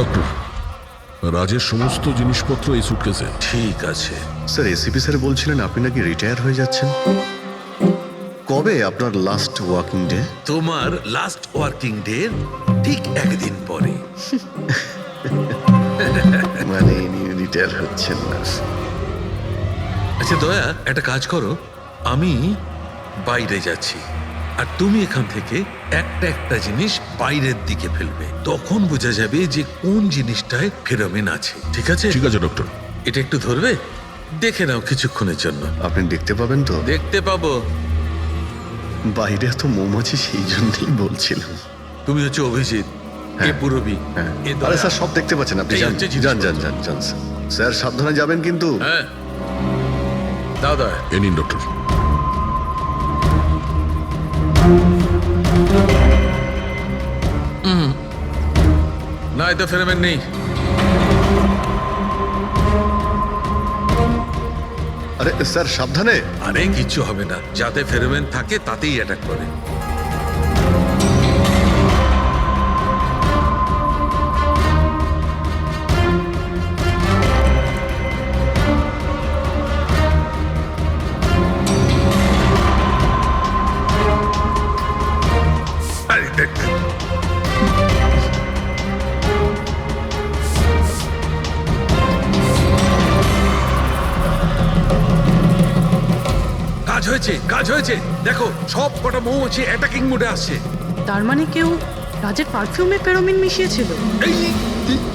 Doctor, রাজের সমস্ত জিনিসপত্র এই সুটকেসে। ঠিক আছে। স্যার এসিপি স্যার বলছিলেন আপনি নাকি রিটায়ার হয়ে যাচ্ছেন। কবে আপনার লাস্ট ওয়ার্কিং ডে? তোমার লাস্ট ওয়ার্কিং ডে ঠিক একদিন পরে। মানে ইনি রিটায়ার হচ্ছেন না। আচ্ছা দয়া, একটা কাজ করো, আমি বাইরে যাচ্ছি আর তুমি এখান থেকে একটা একটা জিনিস বাইরের দিকে ফেলবে, তখন বোঝা যাবে যে কোন জিনিসটায় ফেরোমেন আছে। ঠিক আছে? ঠিক আছে ডক্টর। এটা একটু ধরবে, দেখে নাও কিছুক্ষণের জন্য। আপনি দেখতে পাবেন তো? দেখতে পাবো। বাইরে তো মৌমাছি, সেই জন্যই বলছিলাম। তুমি হচ্ছে অভিজিৎ, এ পুরবী, এ দয়া। আরে স্যার সব দেখতে পাচ্ছেন আপনি। এই যান হচ্ছে যান জিনিসপত্র। যান যান যান স্যার। স্যার সাবধানে যাবেন কিন্তু। হ্যাঁ দাও দয়া। এ নিন ডক্টর। না, এতে ফেরোমেন নেই। আরে স্যার সাবধানে। আরে কিচ্ছু হবে না, যাতে ফেরোমেন থাকে তাতেই অ্যাটাক করে। আরে দেখ, কাজ হয়েছে, কাজ হয়েছে। দেখো সব কটা মৌমাছি অ্যাটাকিং মোডে আসছে। তার মানে কেউ রাজের পারফিউমে ফেরোমিন মিশিয়েছিল। এই,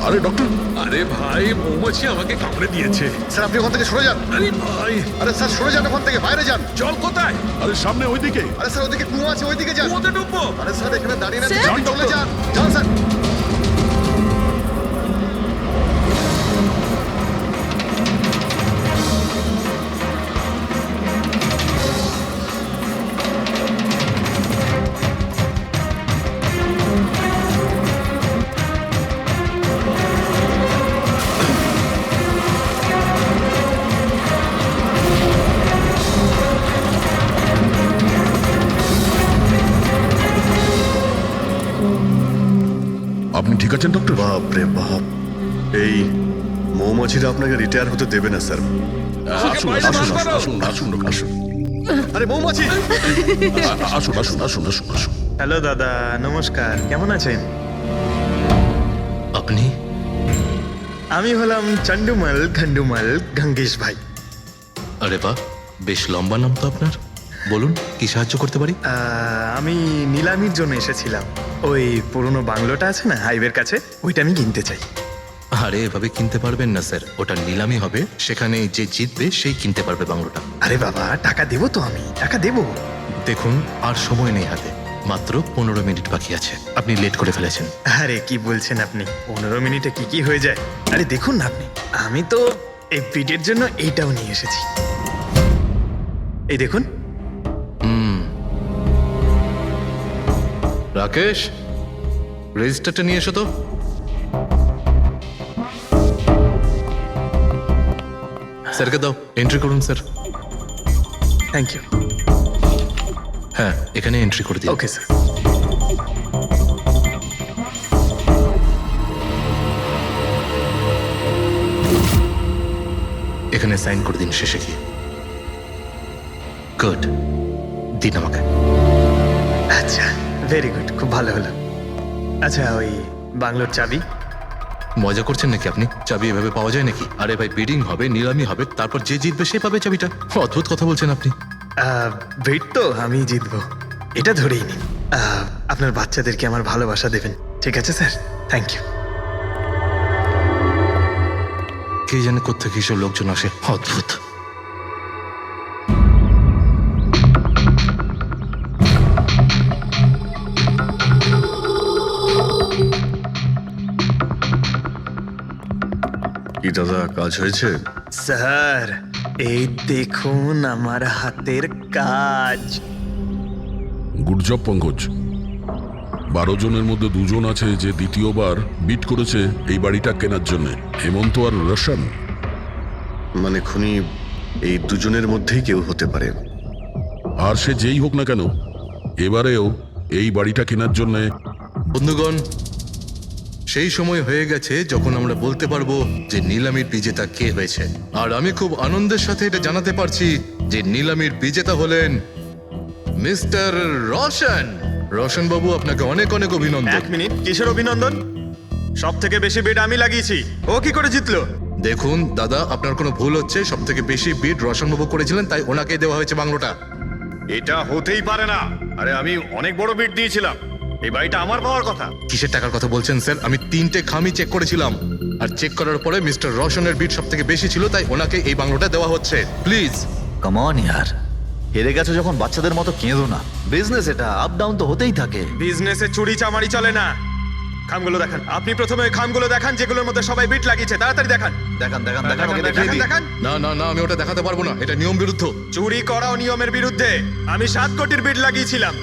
আরে ডক্টর, আরে ভাই, মৌমাছি আমাকে কামড়ে দিয়েছে। স্যার আপনি ওখান থেকে সরে যান। আরে ভাই, আরে স্যার সরে যান ওখান থেকে, বাইরে যান। জল কোথায়? আরে সামনে ওইদিকে। আরে স্যার ওদিকে কুয়ো আছে, ওইদিকে যান। কুয়োতে ডুববো? আরে স্যার এখানে দাঁড়িয়ে না, স্যার? যান, চলে যান। যান স্যার। আপনি ঠিক আছেন ডক্টর? বাপ রে বাপ, এই মৌমাছিরা আপনাকে রিটায়ার হতে দেবে না স্যার। আসুন বাইরে আসুন বার করো। আসুন আসুন ডক্টর, আসুন। আরে মৌমাছি! আসুন আসুন আসুন আসুন আসুন। হ্যালো দাদা, নমস্কার। কেমন আছেন? আপনি? আমি হলাম চন্ডুমাল খন্ডুমাল গঙ্গেশ ভাই। আরে বাহ, বেশ লম্বা নাম তো আপনার। বলুন, কি সাহায্য করতে পারি? আমি নিলামির জন্য এসেছিলাম। ওই পুরনো বাংলোটা আছে না হাইওয়ের কাছে, ওইটা আমি কিনতে চাই। আরে এভাবে কিনতে পারবেন না স্যার, ওটা নিলামি হবে, সেখানে যে জিতবে সেই কিনতে পারবে বাংলোটা। আরে বাবা, টাকা দেবো তো, আমি টাকা দেবো। দেখুন, আর সময় নেই হাতে, মাত্র 15 মিনিট বাকি আছে। আপনি লেট করে ফেলেছেন। আরে কি বলছেন আপনি, 15 মিনিটে কি কি হয়ে যায়? আরে দেখুন না আপনি, আমি তো এই পিটের জন্য এইটাও নিয়ে এসেছি। এই দেখুন। রাকেশ, রেজিস্টারটা নিয়ে এসো তো। স্যারকে দাও, এন্ট্রি করুন স্যার। Thank you. হ্যাঁ, এখানে এন্ট্রি করে দিন। Okay sir. এখানে সাইন করে দিন শেষে গিয়ে। গুড, দিন আমাকে। আচ্ছা, ভেরি গুড, খুব ভালো হলো। আচ্ছা, ওই বাংলোর চাবি? মজা করছেন নাকি আপনি? চাবি এভাবে পাওয়া যায় নাকি? আরে ভাই, বিডিং হবে, নিলামি হবে, তারপর যে জিতবে সে পাবে চাবিটা। অদ্ভুত কথা বলছেন আপনি। ভেট তো আমি জিতবো, এটা ধরেই নিন। আপনার বাচ্চাদেরকে আমার ভালোবাসা দেবেন, ঠিক আছে স্যার? Thank you. কে জানে কোত্থেকে এসব লোকজন আসে, অদ্ভুত। কি দাদা, কাজ হয়েছে? স্যার, এই দেখুন আমার হাতের কাজ। Good job Pankaj. 12 জনের মধ্যে 2 জন আছে যে দ্বিতীয়বার বিট করেছে এই বাড়িটা কেনার জন্য, হেমন্ত আর রোশন। মানে খুনি এই দুজনের মধ্যেই কেউ হতে পারে। আর সে যেই হোক না কেন, এবারেও এই বাড়িটা কেনার জন্য বন্ধুগণ, সেই সময় হয়ে গেছে যখন আমরা বলতে পারবো যে নিলামির বিজেতা কে হয়েছে। আর আমি খুব আনন্দের সাথে এটা জানাতে পারছি যে নিলামির বিজেতা হলেন মিস্টার রোশন। রোশন বাবু, আপনাকে অনেক অনেক অভিনন্দন। 1 মিনিট, কিসের অভিনন্দন? সব থেকে বেশি বিড আমি লাগিয়েছি, ও কি করে জিতলো? দেখুন দাদা, আপনার কোনো ভুল হচ্ছে। সব থেকে বেশি বিড রোশন বাবু করেছিলেন, তাই ওনাকে দেওয়া হয়েছে বাংলোটা। এটা হতেই পারে না। আরে আমি অনেক বড় বিট দিয়েছিলাম, এই বাড়িটা আমার পাওয়ার কথা। কিসের টাকার কথা বলছেন স্যার? আমি 3টে খামি চেক করেছিলাম, আর চেক করার পরে মিস্টার রোশনের বিড সব থেকে বেশি ছিল, তাই ওনাকে এই বাংলোটা দেওয়া হচ্ছে। প্লিজ। কাম অন ইয়ার, হেরে গেছো যখন বাচ্চাদের মতো কেঁদো না। বিজনেস এটা, আপ ডাউন তো হতেই থাকে। বিজনেসে চুরি চামারি চলে না। খামগুলো দেখান, আপনি প্রথমে ওই খামগুলো দেখান যেগুলোর মধ্যে সবাই বিট লাগিয়েছে। তাড়াতাড়ি দেখান। দেখান দেখান দেখান, দেখান, ওকে দেখিয়ে দেখান, দিই। দেখান। না না না, আমি ওটা দেখাতে পারবো না, এটা নিয়ম বিরুদ্ধ। চুরি করাও নিয়মের বিরুদ্ধে। আমি 7 কোটির বিড লাগিয়েছিলাম।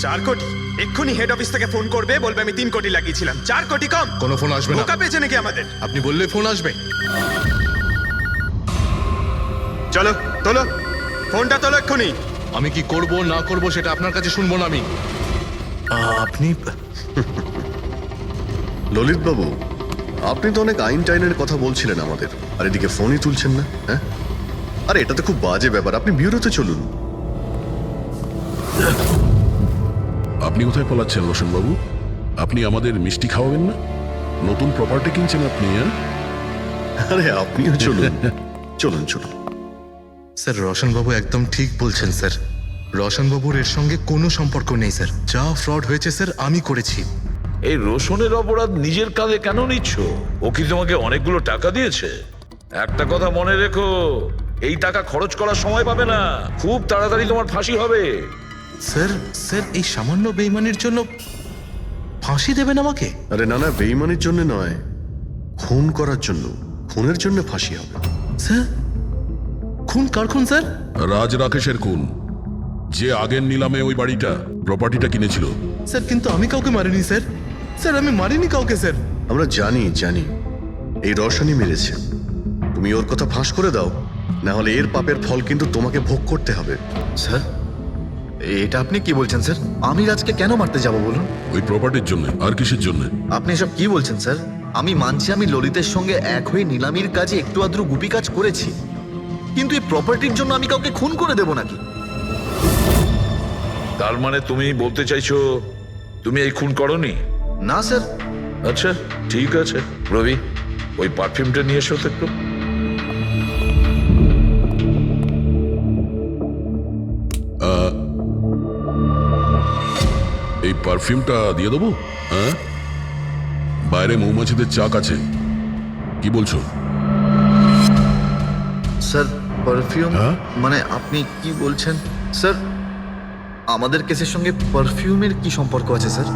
4 কোটি। এক্ষুনি হেড অফিস থেকে ফোন করবে, বলবে আমি 3 কোটি লাগিয়েছিলাম। 4 কোটি কম। কোনো ফোন আসবে না। বোকা পেয়েছে নাকি আমাদের? আপনি বললে ফোন আসবে। চলো তোলো, ফোনটা তোলো এক্ষুনি। আমি কি করব না করব সেটা আপনার কাছে শুনবো না আমি। আপনি ললিত বাবু, আপনি তো অনেক আইন টাইনের কথা বলছিলেন আমাদের, আর এদিকে ফোনই তুলছেন না। হ্যাঁ, আরে এটা তো খুব বাজে ব্যাপার। আপনি বিউরোতে চলুন। আপনি কোথায় পলাচ্ছেন রোশন বাবু? আপনি আমাদের মিষ্টি খাওয়াবেন না? নতুন প্রপার্টি কিনছেন আপনি, হ্যাঁ? আরে আপনিও চলুন, চলুন চলুন। স্যার, রোশন বাবু একদম ঠিক বলছেন স্যার। রোশন বাবুর এর সঙ্গে কোনো সম্পর্ক নেই স্যার। যা ফ্রড হয়েছে স্যার আমি করেছি। এই রোশনের অপরাধ নিজের কাঁধে কেন নিচ্ছ? ও কি তোমাকে অনেকগুলো টাকা দিয়েছে? একটা কথা মনে রেখো, এই টাকা খরচ করার সময় পাবে না। খুব তাড়াতাড়ি তোমার ফাঁসি হবে। স্যার স্যার, এই সামান্য বেইমানির জন্য ফাঁসি দেবেন আমাকে? আরে না না, বেইমানির জন্য নয়, খুন করার জন্য। খুনের জন্য ফাঁসি হবে। স্যার, খুন কার খুন স্যার? রাজ রাকেশের খুন, যে আগের নিলামে ওই বাড়িটা প্রপার্টিটা কিনেছিল। স্যার, কিন্তু আমি কাউকে মারিনি স্যার। স্যার, আমি মারিনি কাউকে স্যার। আমরা জানি জানি, এই রশনই মেরেছে। তুমি ওর কথা ফাঁস করে দাও, না হলে এর পাপের ফল কিন্তু তোমাকে ভোগ করতে হবে। স্যার, এটা আপনি কি বলছেন স্যার? আমি রাজকে কেন মারতে যাব বলুন? ওই প্রপার্টির জন্য। আর কিসের জন্য? আপনি এসব কি বলছেন স্যার? আমি মানছি আমি ললিতের সঙ্গে এক হয়ে নিলামির কাজে একটু আদ্রু গুপি কাজ করেছি, কিন্তু এই প্রপার্টির জন্য আমি কাউকে খুন করে দেব নাকি? তার মানে তুমি বলতে চাইছো তুমি এই খুন করনি? না স্যার। আচ্ছা ঠিক আছে, রবি ওই পারফিউমটা নিয়ে এসো তো একটু। এই পারফিউমটা দিয়ে দেবো? হ্যাঁ, বাইরে মৌমাছিদের চাক আছে। কি বলছো? স্যার, পারফিউম হ্যাঁ? মানে আপনি কি বলছেন স্যার? আমাদের কেসের সঙ্গে পারফিউমের কি সম্পর্ক আছে স্যার?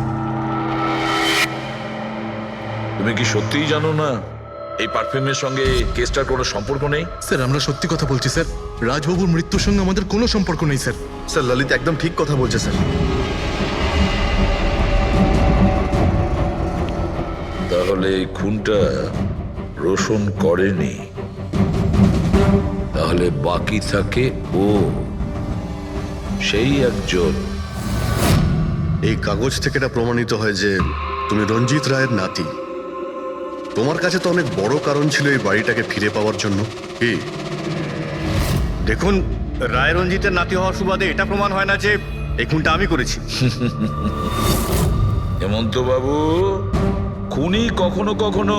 তুমি কি সত্যিই জানো না এই পারফিউমের সঙ্গে কেসটার কোনো সম্পর্ক নেই? স্যার, আমরা সত্যি কথা বলছি স্যার। রাজবাবুর মৃত্যুর সঙ্গে আমাদের কোনো সম্পর্ক নেই স্যার। স্যার, ললিত একদম ঠিক কথা বলছে স্যার। তাহলে এই খুনটা রোশন করেনি, তাহলে বাকি থাকে ও, সেই একজন। এই কাগজ থেকে এটা প্রমাণিত হয় যে তুমি রঞ্জিত রায়ের নাতি। তোমার কাছে তো অনেক বড় কারণ ছিল এই বাড়িটাকে ফিরে পাওয়ার জন্য। কি? দেখুন, রায় রঞ্জিতের নাতি হওয়ার সুবাদে এটা প্রমাণ হয় না যে এই খুনটা আমি করেছি। হেমন্ত বাবু, খুনি কখনো কখনো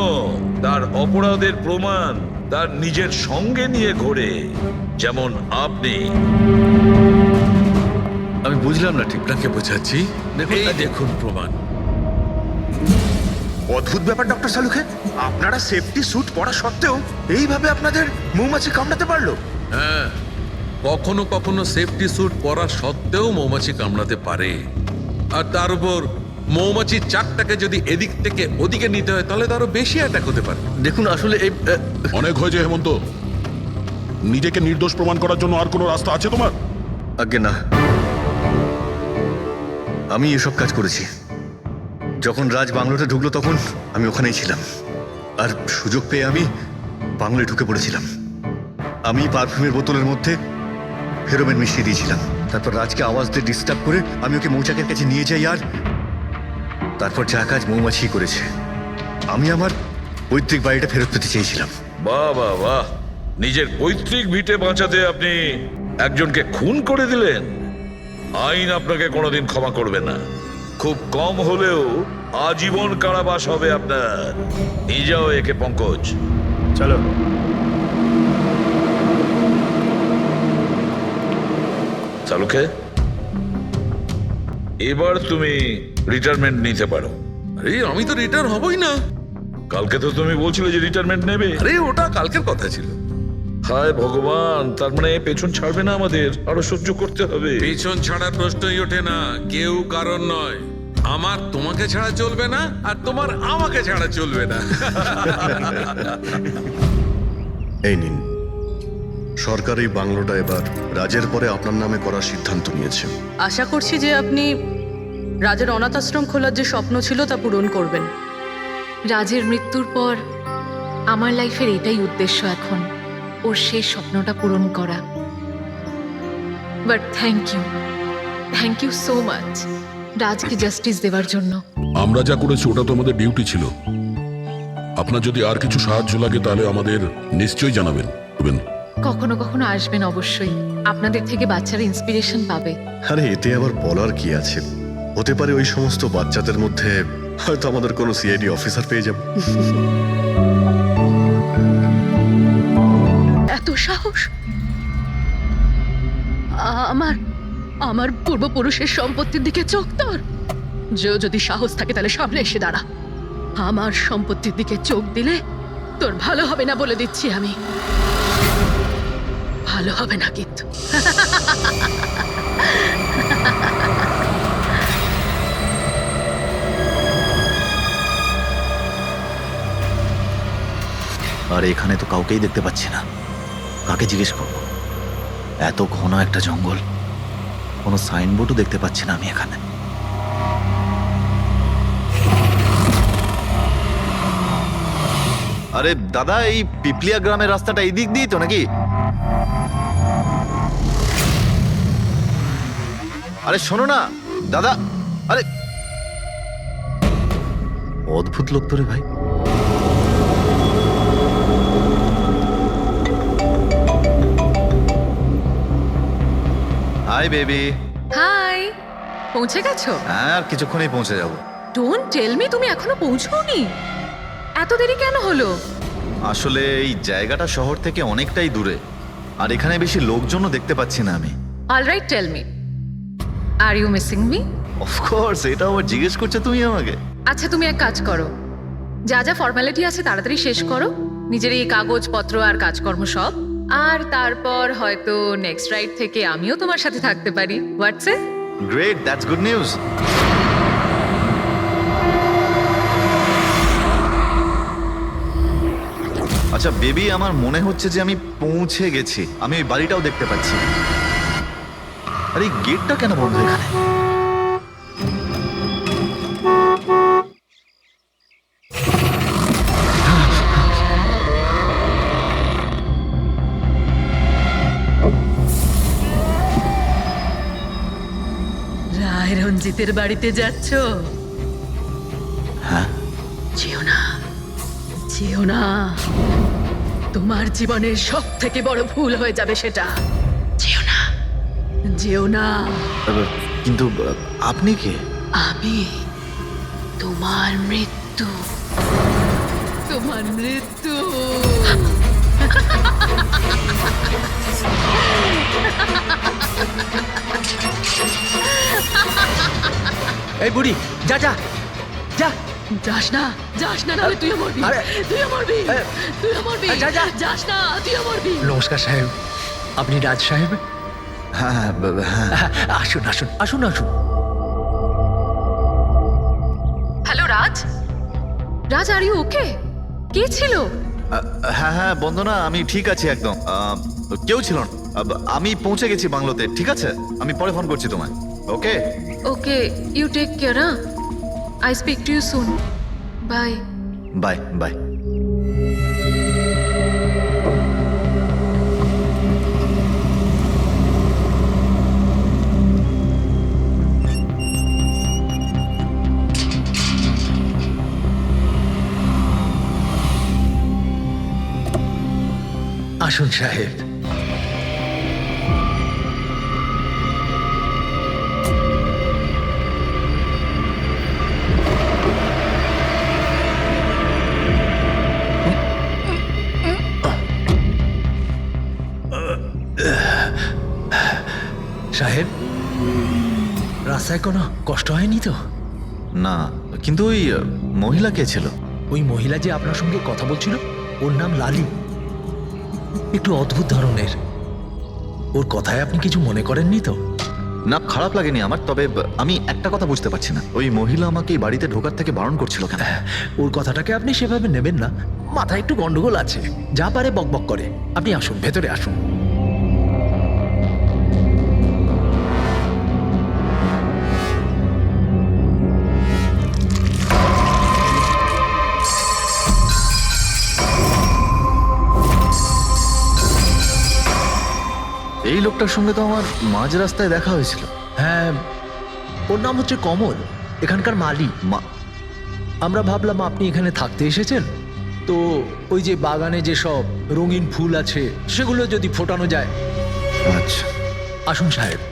তার অপরাধের প্রমাণ তার নিজের সঙ্গে নিয়ে ঘোরে, যেমন আপনি। আমি বুঝলাম না ঠিক। আপনাকে বোঝাচ্ছি। এই দেখুন প্রমাণ। অদ্ভুত ব্যাপার ডক্টর সালুখে, আপনারা সেফটি স্যুট পরা সত্ত্বেও এইভাবে আপনাদের মৌমাছি কামড়াতে পারলো? হ্যাঁ, কখনো কখনো সেফটি স্যুট পরা সত্ত্বেও মৌমাছি কামড়াতে পারে। আর তার উপর মৌমাছির চাকটাকে যদি এদিক থেকে ওদিকে নিতে হয় তাহলে তারও বেশি অ্যাটাক হতে পারে। দেখুন আসলে এই অনেক হয়েছে হেমন্ত। নিজেকে নির্দোষ প্রমাণ করার জন্য আর কোনো রাস্তা আছে তোমার? আজ্ঞে না, আমি এসব কাজ করেছি। যখন রাজ বাংলোতে ঢুকলো তখন আমি ওখানেই ছিলাম, আর সুযোগ পেয়ে আমি বাংলোয় ঢুকে পড়েছিলাম। আমি পারফিউমের বোতলের মধ্যে ফেরোমেন মিশিয়ে দিয়েছিলাম। তারপর রাজকে আওয়াজ দিয়ে ডিস্টার্ব করে আমি ওকে মৌচাকের কাছে নিয়ে যাই, আর তারপর যা কাজ মৌমাছি করেছে। আমি আমার পৈতৃক বাড়িটা ফেরত পেতে চেয়েছিলাম। বাহ বাহ বাহ, নিজের পৈতৃক ভিটে বাঁচাতে আপনি একজনকে খুন করে দিলেন। আইন আপনাকে কোনোদিন ক্ষমা করবে না। খুব কম হলেও আজীবন কারাবাস হবে আপনার। নিয়ে যাও একে পঙ্কজ। চলো। চালুকে, এবার তুমি রিটায়ারমেন্ট নিতে পারো। আরে আমি তো রিটায়ার হবই না। কালকে তো তুমি বলছিলে যে রিটায়ারমেন্ট নেবে। আরে ওটা কালকের কথা ছিল। হায় ভগবান, তার মানে পেছন ছাড়বে না, আমাদের আরো সহ্য করতে হবে। পেছন ছাড়ার প্রশ্নই ওঠে না, কেউ কারণ নয়। আমার তোমাকে ছাড়া চলবে না, আর তোমার আমাকে ছাড়া চলবে না। এই নিন, সরকার এই বাংলোটা এবার রাজের পরে আপনার নামে করার সিদ্ধান্ত নিয়েছে। আশা করছি যে আপনি রাজের অনাথ আশ্রম খোলার যে স্বপ্ন ছিল তা পূরণ করবেন। রাজের মৃত্যুর পর আমার লাইফের এটাই উদ্দেশ্য এখন, ওর শেষ স্বপ্নটা পূরণ করা। But thank you so much রাজকে জাস্টিস দেওয়ার জন্য। আমরা যা করেছি ওটা তো আমাদের ডিউটি ছিল। আপনার যদি আর কিছু সাহায্য লাগে তাহলে আমাদের নিশ্চয়ই জানাবেন। কখনো কখনো আসবেন অবশ্যই, আপনাদের থেকে বাচ্চারা ইন্সপিরেশন পাবে। আরে এতে আবার বলার কি আছে? হতে পারে ওই সমস্ত বাচ্চাদের মধ্যে হয়তো আমাদের কোনো সিআইডি অফিসার পেয়ে যাব। এত সাহস! আমার পূর্বপুরুষের সম্পত্তির দিকে চোখ তোর। যদি সাহস থাকে তাহলে সামনে এসে দাঁড়া। আমার সম্পত্তির দিকে চোখ দিলে তোর ভালো হবে না বলে দিচ্ছি আমি। ভালো হবে না কিন্তু। আর এখানে তো কাউকেই দেখতে পাচ্ছি না, কাকে জিজ্ঞেস করবো? এত ঘন একটা জঙ্গল, কোনো সাইনবোর্ডও দেখতে পাচ্ছি না আমি এখানে। আরে দাদা, এই পিপলিয়া গ্রামের রাস্তাটা এই দিক দিয়ে তো নাকি? আরে শোনো না দাদা, আরে অদ্ভুত লোক তো রে ভাই। Hi baby. হাই, পৌঁছে গেছো? হ্যাঁ, আর কিছুক্ষণেই পৌঁছে যাব। ডোন্ট টেল মি তুমি এখনো পৌঁছোনি। এত দেরি কেন হলো? আসলে এই জায়গাটা শহর থেকে অনেকটাই দূরে, আর এখানে বেশি লোকজনও দেখতে পাচ্ছি না আমি। Alright, tell me, are you missing me? Of course, এটা আবার জিজ্ঞেস করছো তুমি আমাকে? আচ্ছা, তুমি এক কাজ করো, যা যা ফর্মালিটি আছে তাড়াতাড়ি শেষ করো, নিজের এই কাগজপত্র আর কাজকর্ম সব, আর তারপর হয়তো নেক্সট রাইড থেকে আমিও তোমার সাথে থাকতে পারি। What's it? Great, that's good news. আচ্ছা বেবি, আমার মনে হচ্ছে যে আমি পৌঁছে গেছি। আমি ওই বাড়িটাও দেখতে পাচ্ছি। আরে এই গেটটা কেন বন্ধ এখানে? রায় রঞ্জিতের বাড়িতে যাচ্ছ? হ্যাঁ। যেও না, যেও না। তোমার জীবনের সব থেকে বড় ভুল হয়ে যাবে সেটা। যেও না, যেও না। কিন্তু আপনি কে? আমি তোমার মৃত্যু, তোমার মৃত্যু। এই বুড়ি, যা যা যা। যাস না, যাস না, নাহলে তুইও মরবি। তুইও মরবি, তুইও মরবি। যা, যা। যাস না, তুইও মরবি। নমস্কার সাহেব, আপনি রাজ সাহেব? হ্যাঁ হ্যাঁ। আসুন আসুন আসুন আসুন। Hello Raj, Raj are you okay? কে ছিল? হ্যাঁ হ্যাঁ বন্দনা, আমি ঠিক আছি একদম। কেউ ছিল না। আমি পৌঁছে গেছি বাংলোতে। ঠিক আছে, আমি পরে ফোন করছি তোমায়। Okay okay, you take care. I speak to you soon. Bye bye bye. আসুন সাহেব। সাহেব, রাস্তায় কোনো কষ্ট হয়নি তো? না, কিন্তু ওই মহিলা কে ছিল? ওই মহিলা যে আপনার সঙ্গে কথা বলছিল, ওর নাম লালি। একটু অদ্ভুত ধরনের। ওর কথায় আপনি কিছু মনে করেননি তো? না, খারাপ লাগেনি আমার, তবে আমি একটা কথা বুঝতে পারছি না, ওই মহিলা আমাকে এই বাড়িতে ঢোকার থেকে বারণ করছিল কেন? ওর কথাটাকে আপনি সেভাবে নেবেন না, মাথায় একটু গন্ডগোল আছে, যা পারে বকবক করে। আপনি আসুন, ভেতরে আসুন। এই লোকটার সঙ্গে তো আমার মাঝ রাস্তায় দেখা হয়েছিল। হ্যাঁ, ওর নাম হচ্ছে কমল, এখানকার মালি। আমরা ভাবলাম আপনি এখানে থাকতে এসেছেন, তো ওই যে বাগানে যে সব রঙিন ফুল আছে সেগুলো যদি ফোটানো যায়। আচ্ছা, আসুন সাহেব।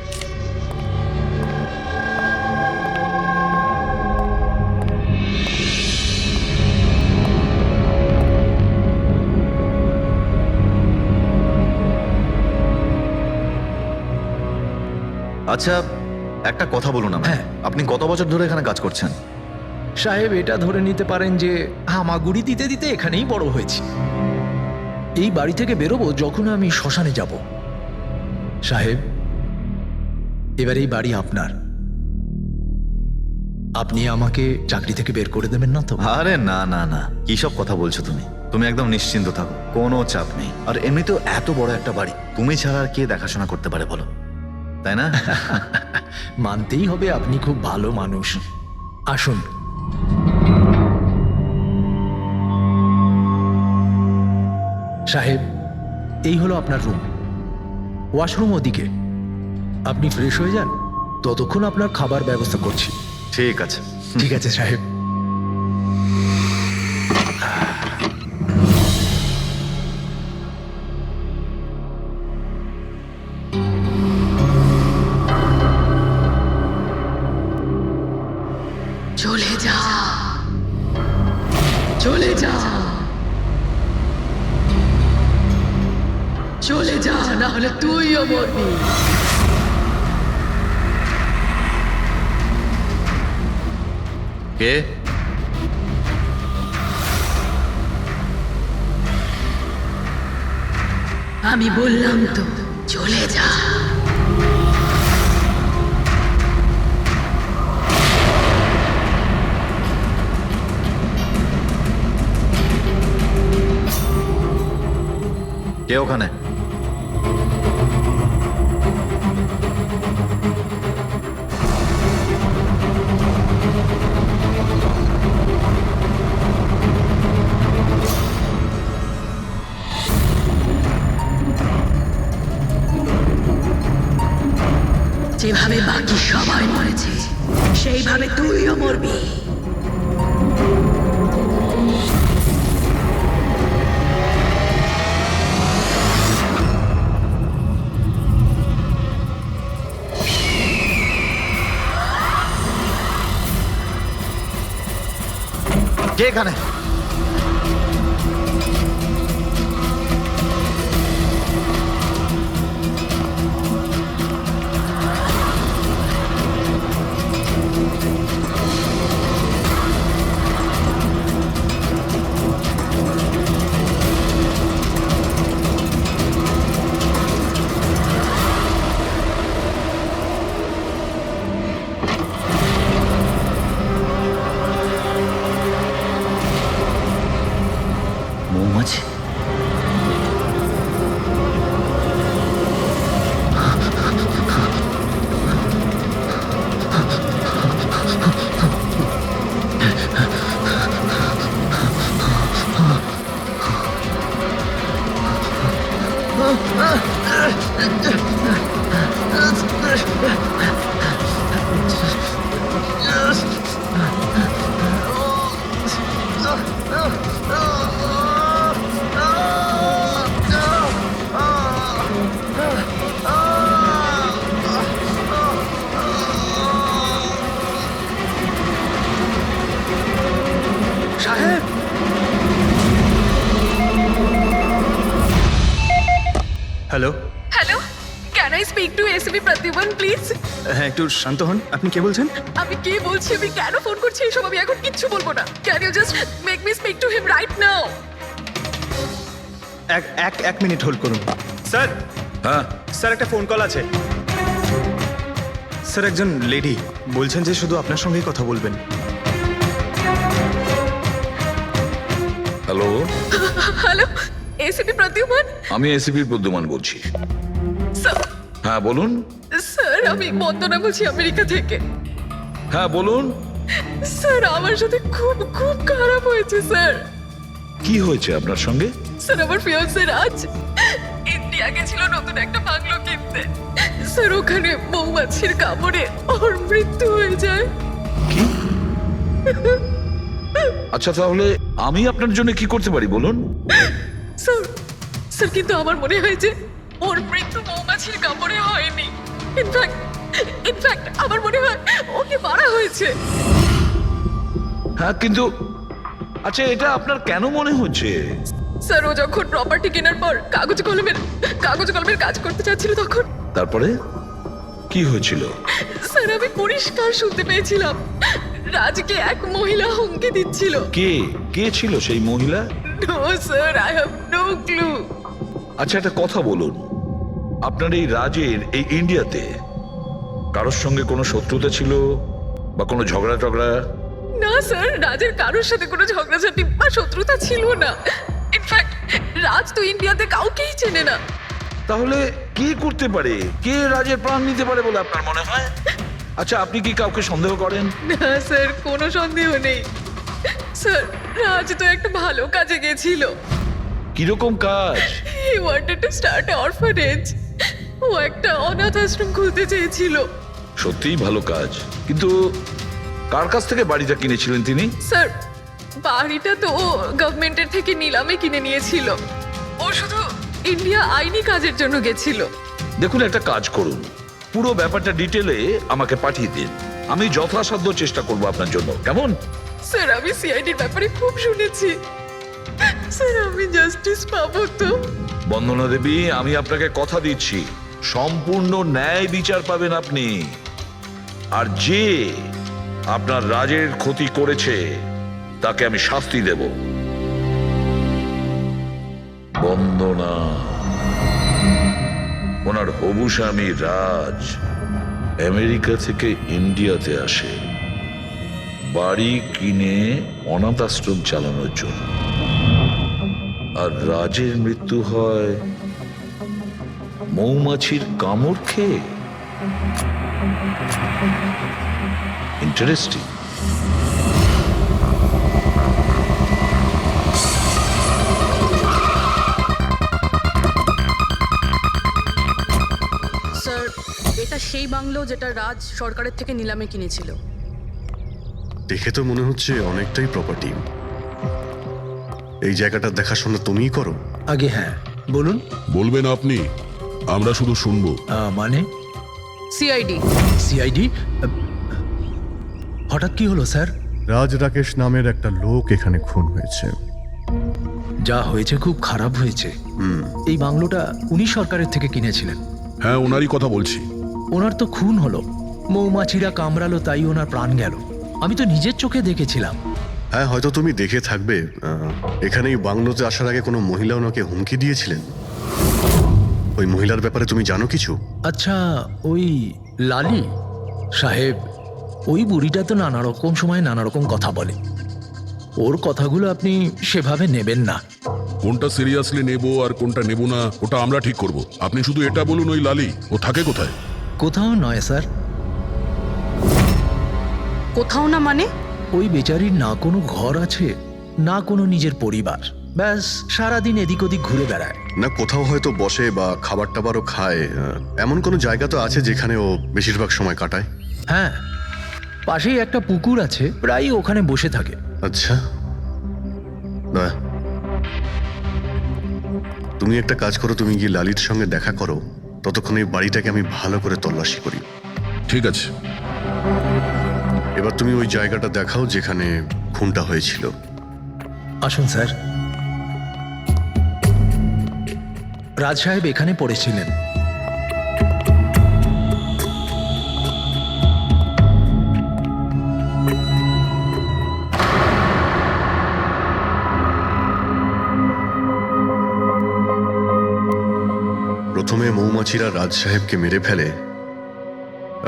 আচ্ছা, একটা কথা বলুন আমায়। হ্যাঁ। আপনি কত বছর ধরে এখানে কাজ করছেন? সাহেব, এটা ধরে নিতে পারেন যে হামাগুড়ি দিতে দিতে এখানেই বড় হয়েছি। এই বাড়ি থেকে বেরোবো যখন আমি শ্মশানে যাব। সাহেব, এবার এই বাড়ি আপনার। আপনি আমাকে চাকরি থেকে বের করে দেবেন না তো? আরে না না না, কি সব কথা বলছো তুমি? তুমি একদম নিশ্চিন্ত থাকো, কোনো চাপ নেই। আর এমনিতেও এত বড় একটা বাড়ি, তুমি ছাড়া আর কে দেখাশোনা করতে পারে বলো, তাই না? মানতেই হবে আপনি খুব ভালো মানুষ। আসুন। সাহেব, এই হলো আপনার রুম। ওয়াশরুম ওদিকে। আপনি ফ্রেশ হয়ে যান, ততক্ষণ আপনার খাবার ব্যবস্থা করছি। ঠিক আছে। ঠিক আছে সাহেব। চলে যা, চলে যা, চলে যা, না হলে তুইও মরবি। কে? আমি বললাম তো, চলে যা। কে ওখানে? যেভাবে বাকি সবাই মরেছে, সেইভাবে তুইও মরবি। কে এখানে? মৌমাছি? Hello. Hello, can I speak to SB Pratiman please? হ্যাঁ, একটু শান্ত হন। আপনি কে বলছেন? আমি কে বলছি, আমি কেন ফোন করছি এইসব আমি এখন কিচ্ছু বলবো না। Can you just make me speak to him right now? এক মিনিট হোল্ড করুন। স্যার, হ্যাঁ স্যার একটা ফোন কল আছে। স্যার একজন লেডি বলছেন যে শুধু আপনার সঙ্গেই কথা বলবেন। Hello, hello, SB Pratiman? আমি এসিপির প্রদ্যুমান বলছি। স্যার, হ্যাঁ বলুন। স্যার আমি বন্দনা বলছি আমেরিকা থেকে। হ্যাঁ বলুন, স্যার আমার সাথে খুব খুব খারাপ হয়েছে স্যার। কি হয়েছে আপনার সঙ্গে? স্যার আমার ফিয়ান্সে রাজ ইন্ডিয়া গেছিল নতুন একটা বাংলো কিনতে। স্যার ওখানে মৌমাছির কামড়ে ওর মৃত্যু হয়ে যায়। আচ্ছা তাহলে আমি আপনার জন্য কি করতে পারি বলুন? স্যার, স্যার কিন্তু আমার মনে হয় যে ওর মৃত্যু মৌমাছির কামড়ে হয়নি। ইনফ্যাক্ট আমার মনে হয় ওকে মারা হয়েছে। হ্যাঁ কিন্তু আচ্ছা এটা আপনার কেন মনে হচ্ছে? স্যার ও যখন প্রপার্টি কেনার পর কাগজ কলমের কাজ করতে চাচ্ছিল তখন তারপরে কি হয়েছিল? স্যার আমি পরিষ্কার শুনতে পেয়েছিলাম রাজকে এক মহিলা হুমকি দিচ্ছিল। কে ছিল সেই মহিলা? No sir, I have no clue. আচ্ছা একটা কথা বলুন, আপনার এই রাজের এই ইন্ডিয়াতে কারোর সঙ্গে কোনো শত্রুতা ছিল বা কোনো ঝগড়া টগড়া? না স্যার, রাজের কারোর সাথে কোনো ঝগড়াঝাটি বা শত্রুতা ছিল না। ইনফ্যাক্ট রাজ তো ইন্ডিয়াতে কাউকেই চেনে না। তাহলে কি করতে পারে? কে রাজের প্রাণ নিতে পারে বলে আপনার মনে হয়? আচ্ছা আপনি কি কাউকে সন্দেহ করেন? না স্যার, কোনো সন্দেহ নেই। স্যার রাজ তো একটা ভালো কাজে গেছিল। কিরকম কাজ? He wanted to start a orphanage. ও একটা অনাথ আশ্রম খুলতে চেয়েছিল। সত্যিই ভালো কাজ, কিন্তু কার কাছ থেকে বাড়িটা কিনেছিলেন তিনি? স্যার বাড়িটা তো ও গভর্নমেন্টের থেকে নিলামে কিনে নিয়েছিল। ও শুধু ইন্ডিয়া আইনি কাজের জন্য গেছিল। দেখুন একটা কাজ করুন, পুরো ব্যাপারটা ডিটেলে আমাকে পাঠিয়ে দিন, আমি যথাসাধ্য চেষ্টা করব আপনার জন্য, কেমন? স্যার আমি সিআইডির ব্যাপারে খুব শুনেছি। স্যার আমি জাস্টিস পাবো তো? বন্দনা দেবী, আমি আপনাকে কথা দিচ্ছি সম্পূর্ণ ন্যায় বিচার পাবেন আপনি। আর যে আপনার রাজের ক্ষতি করেছে তাকে আমি শাস্তি দেব। বন্দনা, ওনার হবু স্বামী রাজ আমেরিকা থেকে ইন্ডিয়াতে আসে বাড়ি কিনে অনাথ আশ্রম চালানোর জন্য, আর রাজের মৃত্যু হয় মৌমাছির কামড় খেয়ে। ইন্টারেস্টিং। স্যার এটা সেই বাংলো যেটা রাজ সরকারের থেকে নিলামে কিনেছিল। দেখে তো মনে হচ্ছে অনেকটাই প্রপার্টি। এই জায়গাটা দেখাশোনা তুমিই করো? আগে হ্যাঁ বলুন। বলবেন আপনি, আমরা শুধু শুনবো। মানে সিআইডি হঠাৎ কি হলো স্যার? রাজ রাকেশ নামের একটা লোক এখানে খুন হয়েছে। যা হয়েছে খুব খারাপ হয়েছে। এই বাংলোটা উনি সরকারের থেকে কিনেছিলেন। হ্যাঁ ওনারই কথা বলছি। ওনার তো খুন হলো, মৌমাছিরা কামড়ালো, তাই ওনার প্রাণ গেল। আমি তো নিজের চোখে দেখেছিলাম। হ্যাঁ হয়তো তুমি দেখে থাকবে। এখানে এই বাংলোতে আসার আগে কোনো মহিলা ওনাকে হুমকি দিয়েছিলেন। ওই মহিলার ব্যাপারে তুমি জানো কিছু? আচ্ছা ওই লালি সাহেব, ওই বুড়িটা তো নানা রকম সময় নানা রকম কথা বলে। ওর কথাগুলো আপনি সেভাবে নেবেন না। কোনটা সিরিয়াসলি নেব আর কোনটা নেব না ওটা আমরা ঠিক করব। আপনি শুধু এটা বলুন, ওই লালি ও থাকে কোথায়? কোথাও নয় স্যার। কোথাও না মানে? ওই বেচারির না কোনো ঘর আছে, না কোনো নিজের পরিবার। ব্যাস সারাদিন এদিক ওদিক ঘুরে বেড়ায়। না কোথাও হয়তো বসে বা খাবার টাবারও খায়, এমন কোনো জায়গা তো আছে যেখানে ও বেশিরভাগ সময় কাটায়? হ্যাঁ, পাশেই একটা পুকুর আছে, প্রায় ওখানে বসে থাকে। আচ্ছা, তুমি একটা কাজ করো, তুমি গিয়ে লালির সঙ্গে দেখা করো। ততক্ষণ এই বাড়িটাকে আমি ভালো করে তল্লাশি করি। ঠিক আছে। এবার তুমি ওই জায়গাটা দেখাও যেখানে খুনটা হয়েছিল। আসুন স্যার। রাজ সাহেব এখানে পড়েছিলেন। প্রথমে মৌমাছিরা রাজ সাহেবকে মেরে ফেলে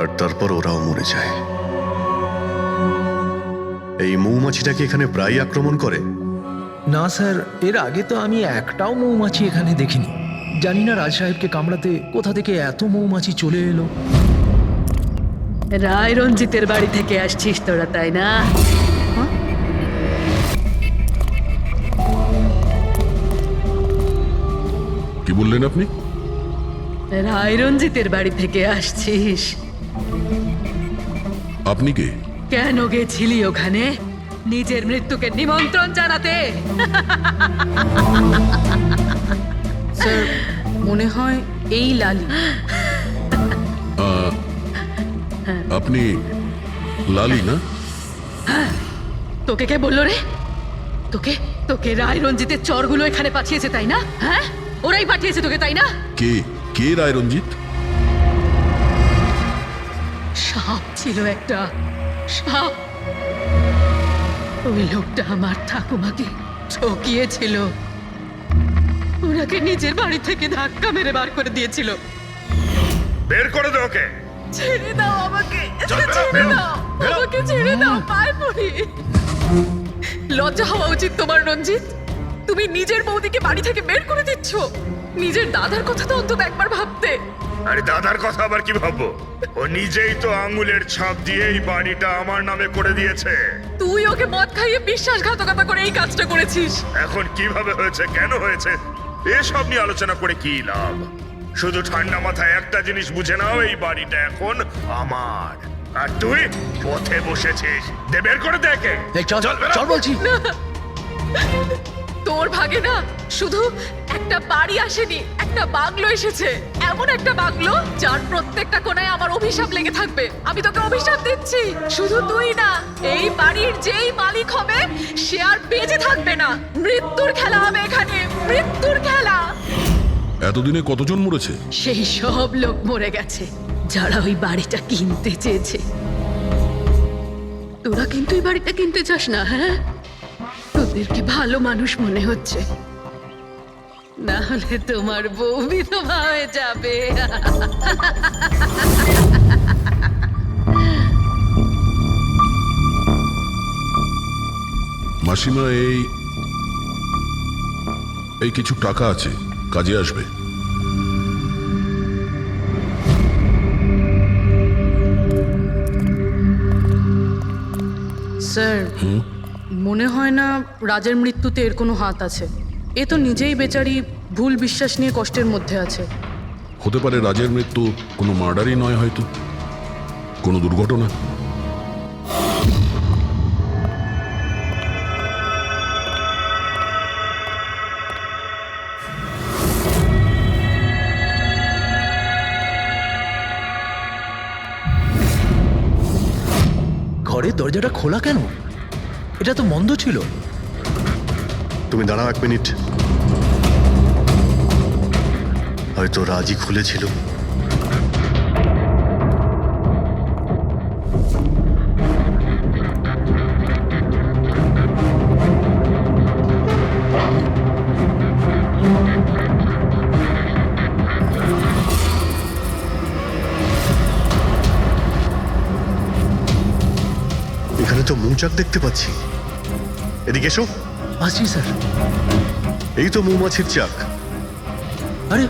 আর তারপর ওরাও মরে যায়। এই মৌমাছিটাকে এখানে প্রায় আক্রমণ করে। না স্যার, এর আগে তো আমি একটাও মৌমাছি এখানে দেখিনি। জানি না রাজ সাহেবকে কামড়াতে কোথা থেকে এত মৌমাছি চলে এলো। রায় রঞ্জিতের বাড়ি থেকে আসছিস তোরা, তাই না? কি বললেন আপনি? রায় রঞ্জিতের বাড়ি থেকে আসছিস? আপনি কে? কেন গেছিলি ওখানে? নিজের মৃত্যুকে নিমন্ত্রণ জানাতে? স্যার মনে হয় এই লালি। আপনি লালি না? তোকে কে বললো রে? তোকে তোকে রায় রঞ্জিতের চরগুলো এখানে পাঠিয়েছে, তাই না? হ্যাঁ, ওরাই পাঠিয়েছে তোকে, তাই না? কে কে রায় রঞ্জিত? সাপ ছিল একটা, সাপ। ওই লোকটা আমার ঠাকুমাকে ঠকিয়েছিল। ওনাকে নিজের বাড়ি থেকে ধাক্কা মেরে বার করে দিয়েছিল। বের করে দে ওকে। ছেড়ে দাও আমাকে, ছেড়ে দাও আমাকে, ছেড়ে দাও, পায়ে পড়ি। লজ্জা হওয়া উচিত তোমার রঞ্জিত। তুমি নিজের বৌদিকে বাড়ি থেকে বের করে দিচ্ছ। নিজের দাদার কথা তো অন্তত একবার ভাবতে। আরে দাদার কথা আবার কি ভাববো? ও নিজেই তো আঙুলের ছাপ দিয়ে এই বাড়িটা আমার নামে করে দিয়েছে। তুই ওকে মদ খাইয়ে বিশ্বাসঘাতকতা করে এই কাজটা করেছিস। এখন কিভাবে হয়েছে, কেন হয়েছে, এসব নিয়ে আলোচনা করে কি লাভ? শুধু ঠান্ডা মাথায় একটা জিনিস বুঝে নাও, এই বাড়িটা এখন আমার। আর তুই পথে বসেছিস। দে বের করে দেখে। চল চল বলছি। তোর ভাগে না শুধু একটা বাড়ি আসেনি, একটা বাংলো এসেছে। এমন একটা বাংলো যার প্রত্যেকটা কোণায় আমার অভিশাপ লেগে থাকবে। আমি তোকে অভিশাপ দিচ্ছি। শুধু তুই না, এই বাড়ির যেই মালিক হবে সে আর বেঁচে থাকবে না। মৃত্যুর খেলা হবে এখানে, মৃত্যুর খেলা। এতদিনে কতজন মরেছে? সেই সব লোক মরে গেছে যারা ওই বাড়িটা কিনতে চেয়েছে। তোরা কিন্তু এই বাড়িটা কিনতে চাস না, হ্যাঁ? তোদেরকে ভালো মানুষ মনে হচ্ছে, না হলে তোমার বউ বিধবা হয়ে যাবে। মাসিমা, এই কিছু টাকা আছে, কাজে আসবে। স্যার মনে হয় না রাজের মৃত্যুতে এর কোনো হাত আছে। এ তো নিজেই বেচারি ভুল বিশ্বাস নিয়ে কষ্টের মধ্যে আছে। হতে পারে রাজের মৃত্যু কোনো মার্ডারই নয়, হয়তো কোনো দুর্ঘটনা। ঘরের দরজাটা খোলা কেন? এটা তো বন্ধ ছিল। তুমি দাঁড়াও 1 মিনিট। হয়তো রাজই খুলেছিল। এখানে তো মৌচাক দেখতে পাচ্ছি। এদিকে এসো। আসছি স্যার। এই তো মৌমাছির চাক। আরে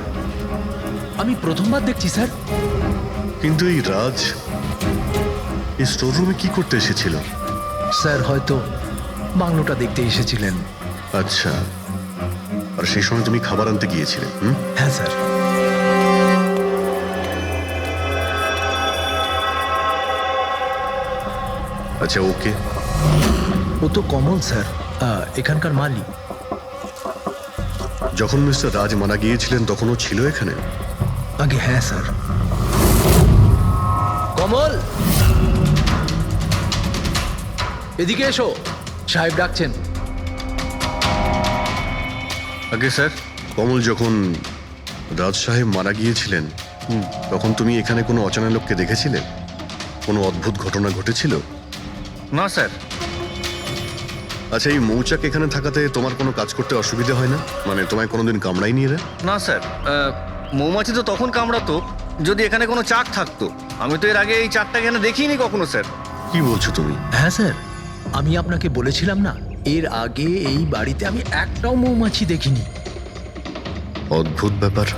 আমি প্রথমবার দেখছি স্যার। কিন্তু এই রাজ এই স্টোর রুমে কি করতে এসেছিল? স্যার হয়তো বাংলোটা দেখতে এসেছিলেন। আচ্ছা, আর সেই সময় তুমি খাবার আনতে গিয়েছিলে? হ্যাঁ স্যার। আচ্ছা, ওকে। ও তো কমল স্যার, এখানকার মালিক। যখন মিস্টার রাজ মারা গিয়েছিলেন তখন ও ছিল এখানে? আগে হ্যাঁ স্যার। কমল, এদিকে এসো, সাহেব ডাকছেন। আগে স্যার, কমল যখন রাজ সাহেব মারা গিয়েছিলেন তখন তুমি এখানে কোনো অচেনা লোককে দেখেছিলে? কোনো অদ্ভুত ঘটনা ঘটেছিল? না স্যার। আচ্ছা, এই মৌচাক এখানে থাকাতে তোমার কোনো কাজ করতে অসুবিধা হয় না? মানে তোমায় কোনোদিন কামড়ায়নি এরা? না স্যার, মৌমাছি তো তখন কামড়াতো যদি এখানে কোনো চাক থাকতো। আমি তো এর আগে এই চাকটা এখানে দেখিনি কখনো স্যার। কি বলছো তুমি? হ্যাঁ স্যার, আমি আপনাকে বলেছিলাম না, এর আগে এই বাড়িতে আমি একটাও মৌমাছি দেখিনি। অদ্ভুত ব্যাপার।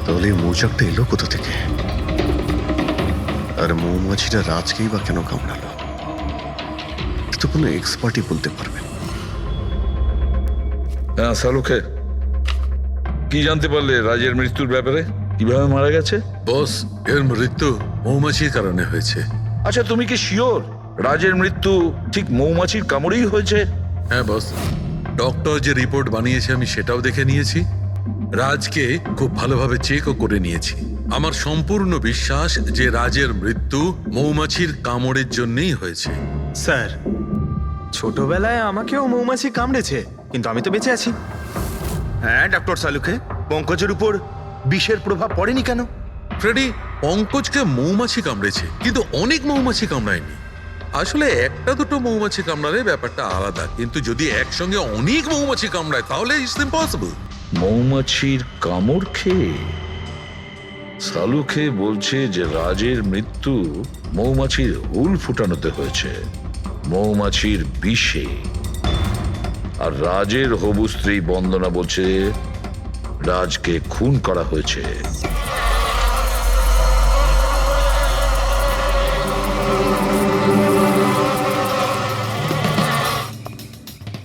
তাহলে এই মৌচাকটা এলো কোথা থেকে? আর মৌমাছিটা রাজকেই বা কেন কামড়ালো? তো কোনো এক্সপার্টই বলতে পারবে। হ্যাঁ সালুকে, কি জানতে পারলে রাজের মৃত্যুর ব্যাপারে? কিভাবে মারা গেছে? বস, এর মৃত্যু মৌমাছির কারণে হয়েছে। আচ্ছা, তুমি কি শিওর রাজের মৃত্যু ঠিক মৌমাছির কামড়েই হয়েছে? হ্যাঁ বস, ডক্টর যে রিপোর্ট বানিয়েছে আমি সেটাও দেখে নিয়েছি। রাজকে খুব ভালোভাবে চেকও করে নিয়েছি। আমার সম্পূর্ণ বিশ্বাস যে রাজের মৃত্যু মৌমাছির কামড়ের জন্যই হয়েছে। স্যার, ছোটবেলায় আমাকেও মৌমাছি কামড়েছে, কিন্তু আমি তো বেঁচে আছি। হ্যাঁ ডক্টর সালুকে, পঙ্কজের উপর বিষের প্রভাব পড়েনি কেন? ফ্রেডি, পঙ্কজকে মৌমাছি কামড়েছে, কিন্তু অনেক মৌমাছি কামড়ায়নি। আসলে একটা দুটো মৌমাছি কামড়ালে ব্যাপারটা আলাদা, কিন্তু যদি একসঙ্গে অনেক মৌমাছি কামড়ায় তাহলে ইটস ইম্পসিবল। মৌমাছির কামড় খেয়ে? সালুকে বলছে যে রাজের মৃত্যু মৌমাছির হুল ফুটানোতে হয়েছে, মৌমাছির বিষে। আর রাজের হবু স্ত্রী বন্দনা বলছে রাজকে খুন করা হয়েছে।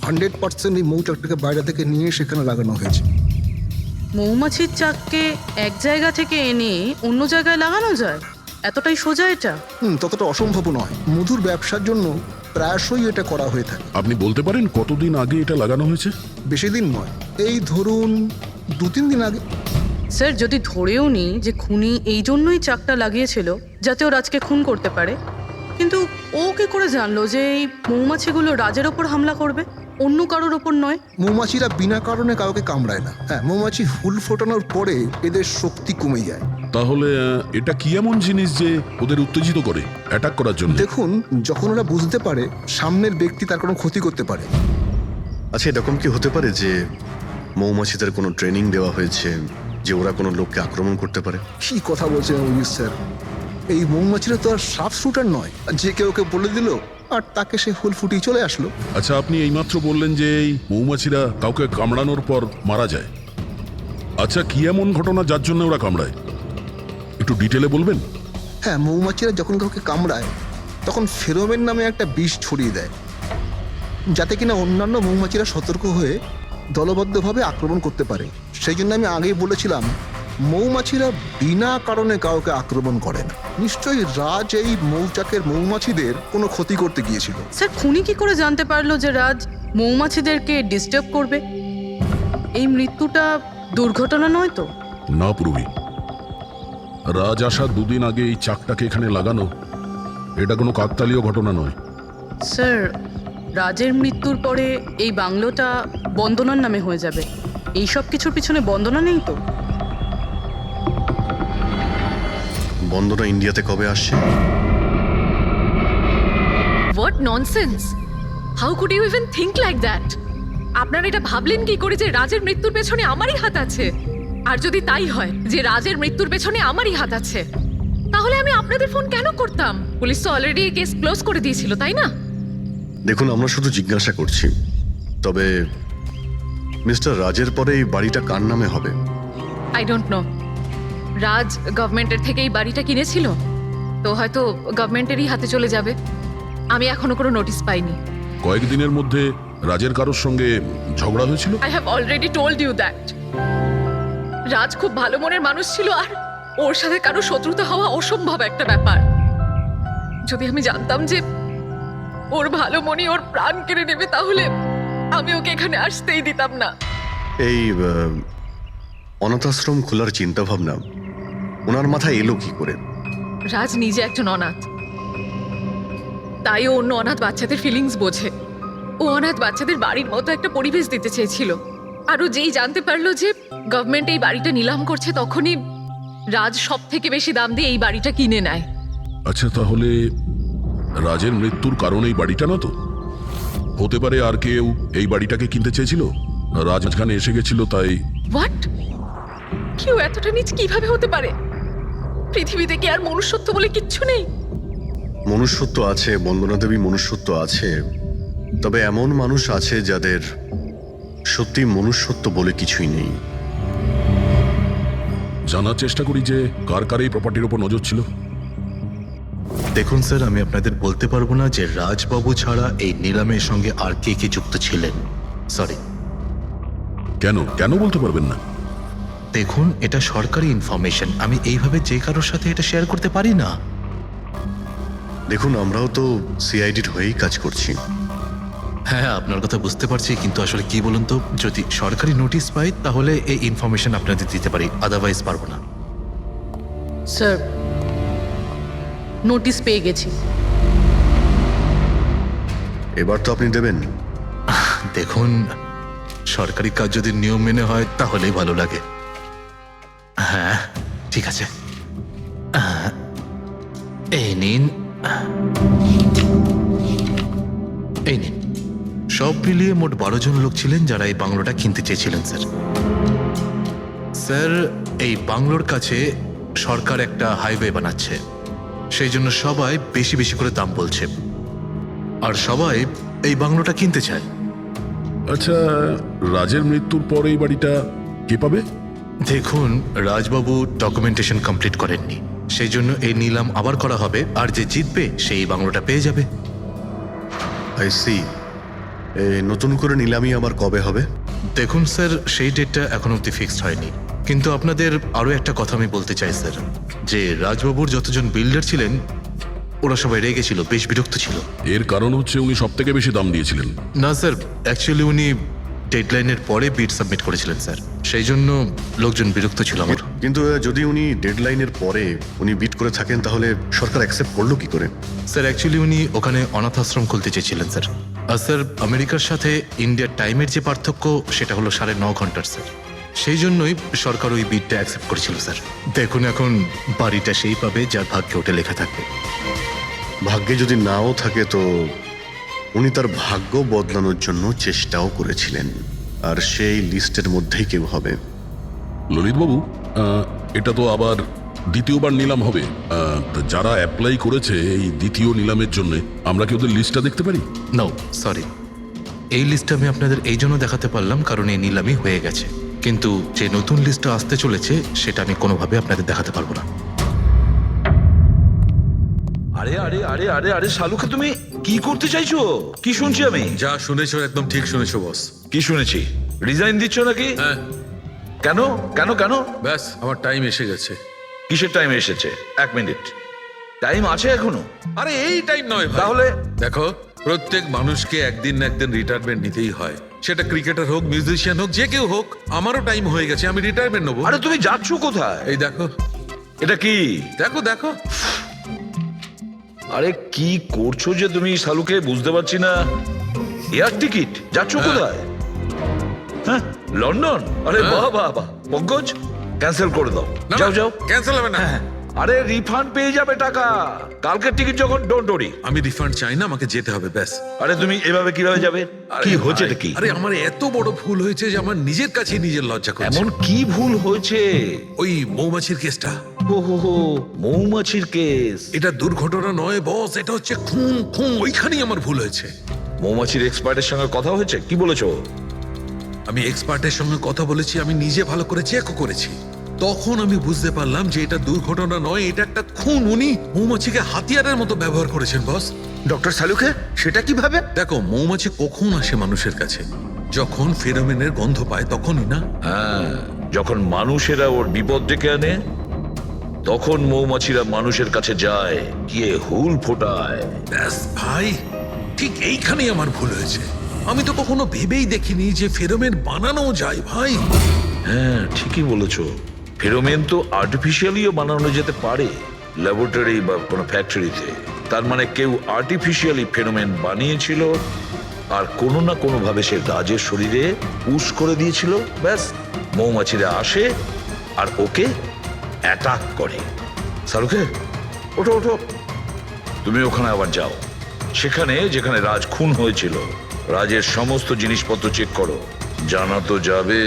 100% এই মৌচাকটাকে বাইরে থেকে নিয়ে সেখানে লাগানো হয়েছে। মৌমাছির চাককে এক জায়গা থেকে এনে অন্য জায়গায় লাগানো যায়? এতটাই সোজা এটা? ততটা অসম্ভব নয়। মধুর ব্যবসার জন্য প্রায়শই এটা করা হয়ে থাকে। আপনি বলতে পারেন কতদিন আগে এটা লাগানো হয়েছে? বেশি দিন নয়, এই ধরুন 2-3 দিন আগে। স্যার, যদি ধরেও নিই যে খুনি এই জন্যই চাকটা লাগিয়েছিল যাতে ও রাজকে খুন করতে পারে, কিন্তু ও কি করে জানলো যে এই মৌমাছিগুলো রাজের ওপর হামলা করবে, অন্য কারোর ওপর নয়? মৌমাছিরা বিনা কারণে কাউকে কামড়ায় না। হ্যাঁ, মৌমাছি হুল ফোটানোর পরে এদের শক্তি কমে যায়। তাহলে এটা কি এমন জিনিস যে ওদের উত্তেজিত করে অ্যাটাক করার জন্য? দেখুন, যখন ওরা বুঝতে পারে সামনের ব্যক্তি তার কোনো ক্ষতি করতে পারে। আচ্ছা, এরকম কি হতে পারে যে মৌমাছিদের কোনো ট্রেনিং দেওয়া হয়েছে যে ওরা কোনো লোককে আক্রমণ করতে পারে? কি কথা বলছেন অভিজিৎ স্যার? এই মৌমাছিরা তো আর সাফ শুটার নয় যে কেউ ওকে বলে দিল আর তাকে সে হুল ফুটিয়ে চলে আসলো। আচ্ছা, আপনি এইমাত্র বললেন যে এই মৌমাছিরা কাউকে কামড়ানোর পর মারা যায়। আচ্ছা, কি এমন ঘটনা যার জন্য ওরা কামড়ায়, একটু ডিটেলে বলবেন? হ্যাঁ, মৌমাছিরা যখন কাউকে কামড়ায় তখন ফেরোমেন নামে একটা বিষ ছড়িয়ে দেয়, যাতে কিনা অন্যান্য মৌমাছিরা সতর্ক হয়ে দলবদ্ধভাবে আক্রমণ করতে পারে। সেই জন্য আমি আগেই বলেছিলাম মৌমাছিরা বিনা কারণে কাউকে আক্রমণ করে না। নিশ্চয়ই রাজ এই মৌচাকের মৌমাছিদের কোনো ক্ষতি করতে গিয়েছিল। স্যার, খুনি কি করে জানতে পারলো যে রাজ মৌমাছিদেরকে ডিস্টার্ব করবে? এই মৃত্যুটা দুর্ঘটনা নয় তো? না পূর্বী, রাজ আসার 2 দিন আগে এই চাকটাকে এখানে লাগানো এটা কোনো কাকতালীয় ঘটনা নয়। স্যার, রাজের মৃত্যুর পরে এই বাংলোটা বন্দনার নামে হয়ে যাবে। এই সব কিছুর পিছনে বন্দনা নেই তো? বন্দনা ইন্ডিয়াতে কবে আসছে? What nonsense! How could you even think like that? আপনারা এটা ভাবলেন কি করে যে রাজের মৃত্যুর পেছনে আমারই হাত আছে? আর যদি তাই হয় যে রাজের মৃত্যুর পেছনে আমারই হাত আছে, তাহলে আমি আপনাদের ফোন কেন করতাম? পুলিশ তো অলরেডি কেস ক্লোজ করে দিয়েছিল, তাই না? দেখুন, আমরা শুধু জিজ্ঞাসা করছি। তবে মিস্টার রাজের পরে এই বাড়িটা কার নামে হবে? I don't know. রাজ গভর্নমেন্টের থেকে এই বাড়িটা কিনেছিল, তো হয়তো গভর্নমেন্টেরই হাতে চলে যাবে। আমি এখনো কোনো নোটিশ পাইনি। কয়েকদিনের মধ্যে রাজের কারোর সঙ্গে ঝগড়া হয়েছিল? I have already told you that. Raj খুব ভালো মনের মানুষ ছিল, আর ওর সাথে কারো শত্রুতা হওয়া অসম্ভব একটা ব্যাপার। যদি আমি জানতাম যে ওর ভালো মনই ওর প্রাণ কেড়ে নেবে, তাহলে আমি ওকে এখানে আসতেই দিতাম না। এই অনাথাশ্রম খোলার চিন্তা ভাবনা ওনার মাথায় এলো কি করে? রাজ নিজে একজন অনাথ, তাই ও অন্য অনাথ বাচ্চাদের ফিলিংস বোঝে। ও অনাথ বাচ্চাদের বাড়ির মতো একটা পরিবেশ দিতে চেয়েছিল, আরো যেই জানতে পারলো যে গভর্নমেন্ট এই বাড়িটা নিলাম করছে, তখনই রাজ সব থেকে বেশি দাম দিয়ে এই বাড়িটা কিনে নেয়। আচ্ছা, তাহলে রাজের মৃত্যুর কারণ এই বাড়িটা না তো? হতে পারে আর কেউ এই বাড়িটাকে কিনতে চেয়েছিল, রাজ এখানে এসে গেছিল তাই। হোয়াট? কেউ এতটা নিচ কিভাবে হতে পারে? পৃথিবীতে কি আর মনুষ্যত্ব বলে কিচ্ছু নেই? মনুষ্যত্ব আছে বন্দনা দেবী, মনুষ্যত্ব আছে, তবে এমন মানুষ আছে যাদের সত্যি মনুষ্যত্ব বলে কিছুই নেই। জানার চেষ্টা করি যে কার কার এই প্রপার্টির উপর নজর ছিল। দেখুন স্যার, আমি আপনাদের বলতে পারবো না যে রাজবাবু ছাড়া এই নিলামের সঙ্গে আর কে কে যুক্ত ছিলেন। সরি। কেন কেন বলতে পারবেন না? দেখুন, এটা সরকারি ইনফরমেশন, আমি এইভাবে যে কারোর সাথে এটা শেয়ার করতে পারি না। দেখুন, আমরাও তো সিআইডির হয়েই কাজ করছি। হ্যাঁ, আপনার কথা বুঝতে পারছি, কিন্তু আসলে কি বলুন তো, যদি সরকারি নোটিশ পাই তাহলে এই ইনফরমেশন আপনাদের দিতে পারি, আদারওয়াইজ পারবো না। স্যার, নোটিশ পেয়ে গেছি। এবার তো আপনি দেবেন। দেখুন, সরকারি কাজ যদি নিয়ম মেনে হয় তাহলেই ভালো লাগে। হ্যাঁ, ঠিক আছে। এই নিন, এই নিন। সব মিলিয়ে মোট 12 জন লোক ছিলেন যারা এই বাংলোটা কিনতে চেয়েছিলেন স্যার। স্যার, এই বাংলোর কাছে সরকার একটা হাইওয়ে বানাচ্ছে, সেই জন্য সবাই বেশি বেশি করে দাম বলছে, আর সবাই এই বাংলোটা কিনতে চায়। আচ্ছা, রাজের মৃত্যুর পর এই বাড়িটা কে পাবে? দেখুন, রাজবাবু ডকুমেন্টেশন কমপ্লিট করেননি, সেই জন্য এই নিলাম আবার করা হবে, আর যে জিতবে সেই বাংলোটা পেয়ে যাবে। I see. নতুন করে নিলামি আবার কবে হবে? দেখুন স্যার, সেই ডেটটা এখন অব্দি ফিক্সড হয়নি, কিন্তু আপনাদের আরও একটা কথা আমি বলতে চাই স্যার, যে রাজবাবুর যতজন বিল্ডার ছিলেন ওরা সবাই রেগে ছিল, বেশ বিরক্ত ছিল। এর কারণ হচ্ছে উনি সব থেকে বেশি দাম দিয়েছিলেন। না স্যার, অ্যাকচুয়ালি উনি ডেডলাইনের পরে বিড সাবমিট করেছিলেন স্যার, সেই জন্য লোকজন বিরক্ত ছিল আমার। কিন্তু যদি উনি ডেডলাইনের পরে উনি বিট করে থাকেন তাহলে সরকার অ্যাকসেপ্ট করলো কি করে? স্যার, অ্যাকচুয়ালি উনি ওখানে অনাথ আশ্রম খুলতে চেয়েছিলেন স্যার। আর স্যার, আমেরিকার সাথে ইন্ডিয়ার টাইমের যে পার্থক্য সেটা হলো 9.5 ঘন্টার স্যার, সেই জন্যই সরকার ওই বিডটা অ্যাকসেপ্ট করেছিল স্যার। দেখুন, এখন বাড়িটা সেই পাবে যার ভাগ্যে ওটা লেখা থাকবে। ভাগ্যে যদি নাও থাকে তো উনি তার ভাগ্য বদলানোর জন্য চেষ্টাও করেছিলেন, আর সেই লিস্টের মধ্যেই কেউ হবে। ললিতবাবু, এটা তো আবার দ্বিতীয়বার নিলাম হবে। তা যারা অ্যাপ্লাই করেছে এই দ্বিতীয় নিলামের জন্য, আমরা কি ওদের লিস্টটা দেখতে পারি? নো সরি, এই লিস্টটা আমি আপনাদের এই জন্য দেখাতে পারলাম কারণ এই নিলামই হয়ে গেছে, কিন্তু যে নতুন লিস্টটা আসতে চলেছে সেটা আমি কোনোভাবে আপনাদের দেখাতে পারবো না। আরে আরে আরে আরে আরে শালুকে, তুমি কি করতে চাইছো? কি শুনছি আমি? যা শুনেছো একদম ঠিক শুনেছো বস। কি শুনেছি? রিজাইন দিচ্ছ নাকি? হ্যাঁ। কেন কেন কেন? ব্যাস, আমার টাইম এসে গেছে। কিসের টাইম এসেছে? 1 মিনিট টাইম আছে এখনো? আরে এই টাইম নয় ভাই। তাহলে দেখো, প্রত্যেক মানুষকে একদিন না একদিন রিটায়ারমেন্ট নিতেই হয়, সেটা ক্রিকেটার হোক, মিউজিশিয়ান হোক, যে কেউ হোক। আমারও টাইম হয়ে গেছে, আমি রিটায়ারমেন্ট নেবো। আরে তুমি যাচ্ছ কোথায়? এই দেখো। এটা কি? দেখো দেখো। আরে কি করছো যে তুমি শালুকে, বুঝতে পারছি না। Air ticket? যাচ্ছ কোথায়? হ্যাঁ, লন্ডন? আরে বাহ বাহ বাহ। পঙ্কজ, ক্যান্সেল করে দাও, যাও যাও। ক্যান্সেল হবে না। আরে রিফান্ড পেয়ে যাবে টাকা, কালকের টিকিট যখন, ডোন্ট ওরি। আমি রিফান্ড চাই না, আমাকে যেতে হবে ব্যাস। আরে তুমি এভাবে কিভাবে যাবে? কি হচ্ছে কি? আরে আমার এত বড় ভুল হয়েছে যে আমার নিজের কাছে নিজের লজ্জা করছে। এমন কি ভুল হয়েছে? ওই মৌমাছির কেসটা। ও হো হো, মৌমাছির কেস। এটা দুর্ঘটনা নয় বস, এটা হচ্ছে খুন। খুন, ওইখানেই আমার ভুল হয়েছে। মৌমাছির এক্সপার্টের সঙ্গে কথা হয়েছে? কি বলেছো? আমি এক্সপার্টের সঙ্গে কথা বলেছি, আমি নিজে ভালো করে চেকও করেছি। তখন আমি বুঝতে পারলাম যে এটা দুর্ঘটনা নয়, এটা একটা খুন। উনি মৌমাছিকে হাতিয়ারের মতো ব্যবহার করেছেন বস। ডক্টর শালুকে, সেটা কিভাবে? দেখো, মৌমাছি কখন আসে মানুষের কাছে? যখন ফেরোমেনের গন্ধ পায় তখনই না? হ্যাঁ, যখন মানুষেরা ওর বিপদ ডেকে আনে তখন মৌমাছিরা মানুষের কাছে যায়, গিয়ে হুল ফোটায়। ব্যাস ভাই, ঠিক এইখানেই আমার ভুল হয়েছে। আমি তো কখনো ভেবেই দেখিনি যে ফেরোমেন বানানো যায় ভাই। হ্যাঁ, ঠিকই বলেছো। ফেরোমেন তো আর্টিফিশিয়ালিও বানানো যেতে পারে, ল্যাবরেটরি বা কোনো ফ্যাক্টরিতে। তার মানে কেউ আর্টিফিশিয়ালি ফেরোমেন বানিয়েছিল, আর কোনো না কোনো ভাবে সে রাজের শরীরে পুশ করে দিয়েছিল। ব্যাস, মৌমাছিরা আসে আর ওকে অ্যাটাক করে। শাহরুখে, ওঠো ওঠো, তুমি ওখানে আবার যাও। সেখানে যেখানে রাজ খুন হয়েছিল রাজের সমস্ত জিনিসপত্র চেক করো। জানা তো যাবে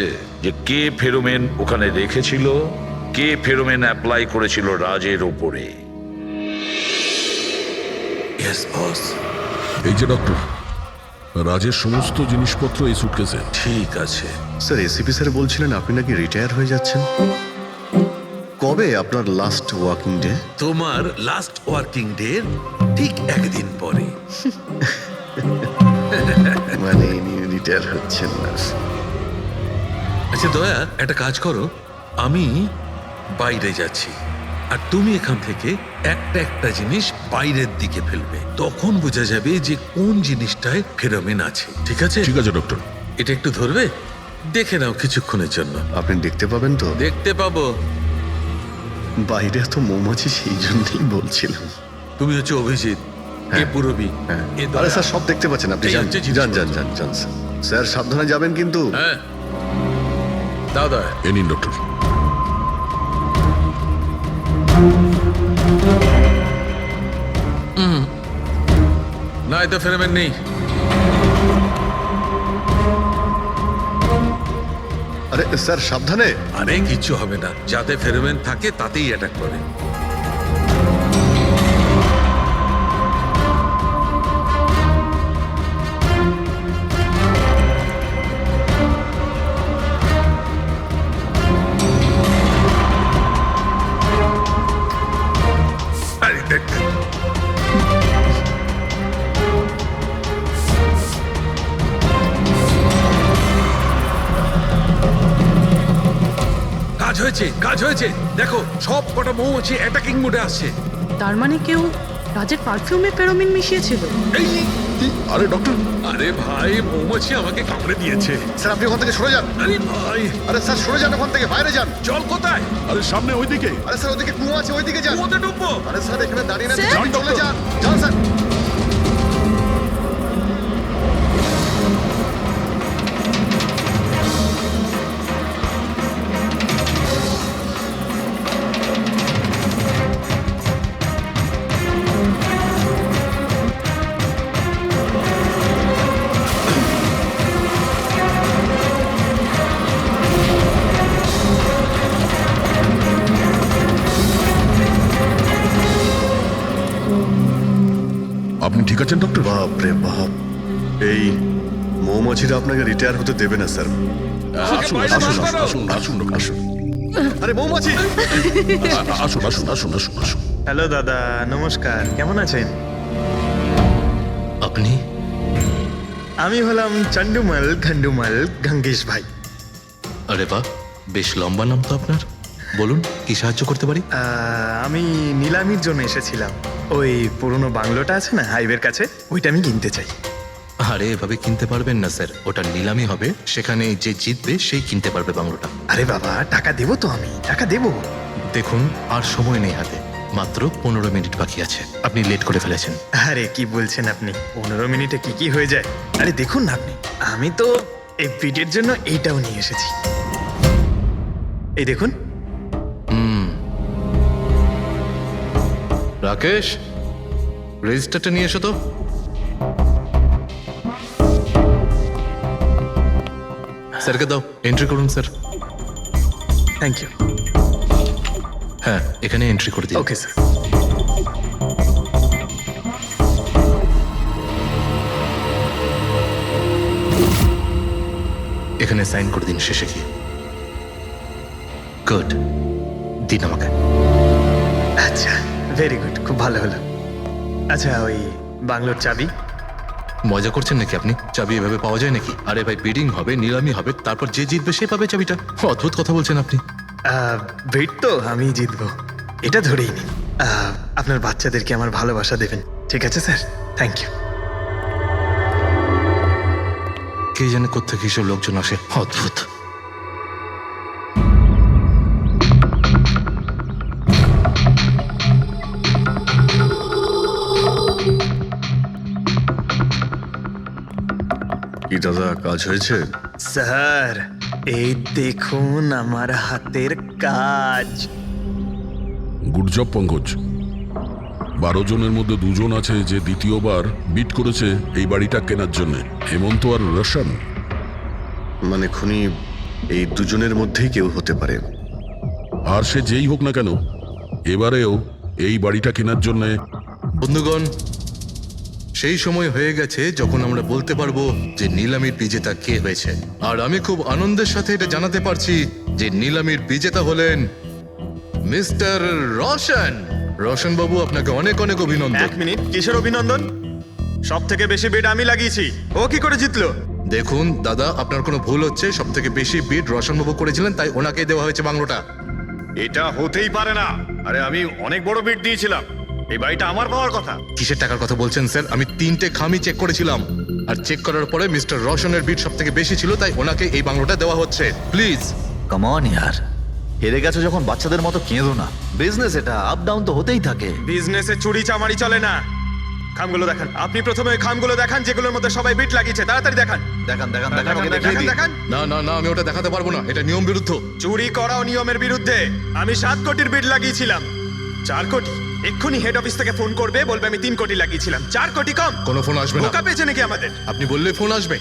যে কে ফেরোমেন ওখানে রেখেছিল, কে ফেরোমেন অ্যাপ্লাই করেছিল রাজের ওপরে। Yes boss. এই যে ডক্টর, রাজের সমস্ত জিনিসপত্র এই সুটকেসে। ঠিক আছে। স্যার এসিপি স্যার বলছিলেন আপনি নাকি রিটায়ার হয়ে যাচ্ছেন। কবে আপনার লাস্ট ওয়ার্কিং ডে? তোমার লাস্ট ওয়ার্কিং ডে ঠিক একদিন পরে। মানে ইনি রিটায়ার হচ্ছেন না। আচ্ছা দয়া, একটা কাজ করো, আমি বাইরে যাচ্ছি আর তুমি এখান থেকে একটা একটা জিনিস বাইরের দিকে ফেলবে। তখন বোঝা যাবে যে কোন জিনিসটায় ফেরোমেন আছে। ঠিক আছে? ঠিক আছে ডক্টর। এটা একটু ধরবে, দেখে নাও কিছুক্ষণের জন্য। আপনি দেখতে পাবেন তো? দেখতে পাবো। বাইরে তো মৌমাছি, সেই জন্যই বলছিলাম। তুমি হচ্ছে অভিজিৎ, এ পুরবী, এ দয়া। আরে স্যার সব দেখতে পাচ্ছেন আপনি। এই যান হচ্ছে যান জিনিসপত্র। যান যান যান স্যার। স্যার সাবধানে যাবেন কিন্তু। হ্যাঁ, দাও দয়া। এ নিন ডক্টর। না, এতে ফেরোমেন নেই। আরে স্যার সাবধানে। আরে কিচ্ছু হবে না, যাতে ফেরোমেন থাকে তাতেই অ্যাটাক করে। আরে দেখ, কাজ হয়েছে, কাজ হয়েছে। দেখো, সব কটা মৌমাছি অ্যাটাকিং মোডে আসছে। তার মানে কেউ রাজের পারফিউমে ফেরোমিন মিশিয়েছিল। এই, আরে ডক্টর, আরে ভাই, মৌমাছি আমাকে কামড়ে দিয়েছে। স্যার আপনি ওখান থেকে সরে যান। আরে ভাই, আরে স্যার সরে যান ওখান থেকে, বাইরে যান। জল কোথায়? আরে সামনে ওইদিকে। আরে স্যার ওদিকে কুয়ো আছে, ওইদিকে যান। কুয়োতে ডুববো? আরে স্যার এখানে দাঁড়িয়ে না স্যার? যান, চলে যান। যান স্যার। আপনি ঠিক আছেন ডক্টর? বাপ রে বাপ, এই মৌমাছিরা আপনাকে রিটায়ার হতে দেবে না স্যার। আসুন আসুন আসুন আসুন ডক্টর, আসুন। আরে মৌমাছি! আসুন আসুন আসুন আসুন আসুন। হ্যালো দাদা, নমস্কার, কেমন আছেন? আপনি? আমি হলাম চন্ডুমাল খন্ডুমাল গঙ্গেশ ভাই। আরে বাহ, বেশ লম্বা নাম তো আপনার। বলুন, কি সাহায্য করতে পারি? আমি নিলামির জন্য এসেছিলাম। ওই পুরনো বাংলোটা আছে না হাইওয়ের কাছে, ওইটা আমি কিনতে চাই। আরে এভাবে কিনতে পারবেন না স্যার, ওটা নিলামি হবে, সেখানে যে জিতবে সেই কিনতে পারবে বাংলোটা। আরে বাবা, টাকা দেবো তো, আমি টাকা দেবো। দেখুন, আর সময় নেই হাতে, মাত্র 15 মিনিট বাকি আছে। আপনি লেট করে ফেলেছেন। আরে কি বলছেন আপনি, 15 মিনিটে কি কি হয়ে যায়? আরে দেখুন না আপনি, আমি তো এই পিটের জন্য এইটাও নিয়ে এসেছি। এই দেখুন। রাকেশ, রেজিস্টারটা নিয়ে এসো তো। স্যারকে দাও, এন্ট্রি করুন স্যার। Thank you. হ্যাঁ, এখানে এন্ট্রি করে দিন। Okay sir. এখানে সাইন করে দিন শেষে গিয়ে। গুড, দিন আমাকে। আচ্ছা, ভেরি গুড, খুব ভালো হলো। আচ্ছা, ওই বাংলোর চাবি? মজা করছেন নাকি আপনি? চাবি এভাবে পাওয়া যায় নাকি? আরে ভাই, বিডিং হবে, নিলামি হবে, তারপর যে জিতবে সে পাবে চাবিটা। অদ্ভুত কথা বলছেন আপনি। ভেট তো আমি জিতবো, এটা ধরেই নিন। আপনার বাচ্চাদেরকে আমার ভালোবাসা দেবেন, ঠিক আছে স্যার? Thank you. কে জানে কোত্থেকে এসব লোকজন আসে, অদ্ভুত। কি দাদা কাজ হয়েছে? স্যার এই দেখুন আমার হাতের কাজ। Good job Pankaj. 12 জনের মধ্যে 2 জন আছে যে দ্বিতীয়বার বিট করেছে এই বাড়িটা কেনার জন্য, হেমন্ত আর রোশন। মানে খুনি এই দুজনের মধ্যেই কেউ হতে পারে। আর সে যেই হোক না কেন, এবারেও এই বাড়িটা কেনার জন্য বন্ধুগণ, সেই সময় হয়ে গেছে যখন আমরা বলতে পারবো যে নিলামির বিজেতা কে হয়েছে। আর আমি খুব আনন্দের সাথে এটা জানাতে পারছি যে নিলামির বিজেতা হলেন মিস্টার রোশন। রোশন বাবু, আপনাকে অনেক অনেক অভিনন্দন। 1 মিনিট, কিসের অভিনন্দন? সব থেকে বেশি বিড আমি লাগিয়েছি, ও কি করে জিতলো? দেখুন দাদা, আপনার কোনো ভুল হচ্ছে। সব থেকে বেশি বিড রোশন বাবু করেছিলেন, তাই ওনাকে দেওয়া হয়েছে বাংলোটা। এটা হতেই পারে না। আরে আমি অনেক বড় বিট দিয়েছিলাম, এই বাড়িটা আমার পাওয়ার কথা। কিসের টাকার কথা বলছেন স্যার? আমি 3টে খামি চেক করেছিলাম, আর চেক করার পরে মিস্টার রোশনের বিড সব থেকে বেশি ছিল, তাই ওনাকে এই বাংলোটা দেওয়া হচ্ছে। প্লিজ কাম অন ইয়ার, হেরে গেছো যখন বাচ্চাদের মতো কেঁদো না। বিজনেস এটা, আপ ডাউন তো হতেই থাকে। বিজনেসে চুরি চামারি চলে না। খামগুলো দেখান, আপনি প্রথমে ওই খামগুলো দেখান যেগুলোর মধ্যে সবাই বিট লাগিয়েছে। তাড়াতাড়ি দেখান। দেখান দেখান দেখান, দেখান, ওকে দেখিয়ে দেখান, দিই। দেখান। না না না, আমি ওটা দেখাতে পারবো না, এটা নিয়ম বিরুদ্ধ। চুরি করাও নিয়মের বিরুদ্ধে। আমি 7 কোটির বিড লাগিয়েছিলাম। 4 কোটি। এক্ষুনি হেড অফিস থেকে ফোন করবে, বলবে আমি 3 কোটি লাগিয়েছিলাম। 4 কোটি কম। কোনো ফোন আসবে না। বোকা পেয়েছে নাকি আমাদের? আপনি বললে ফোন আসবে।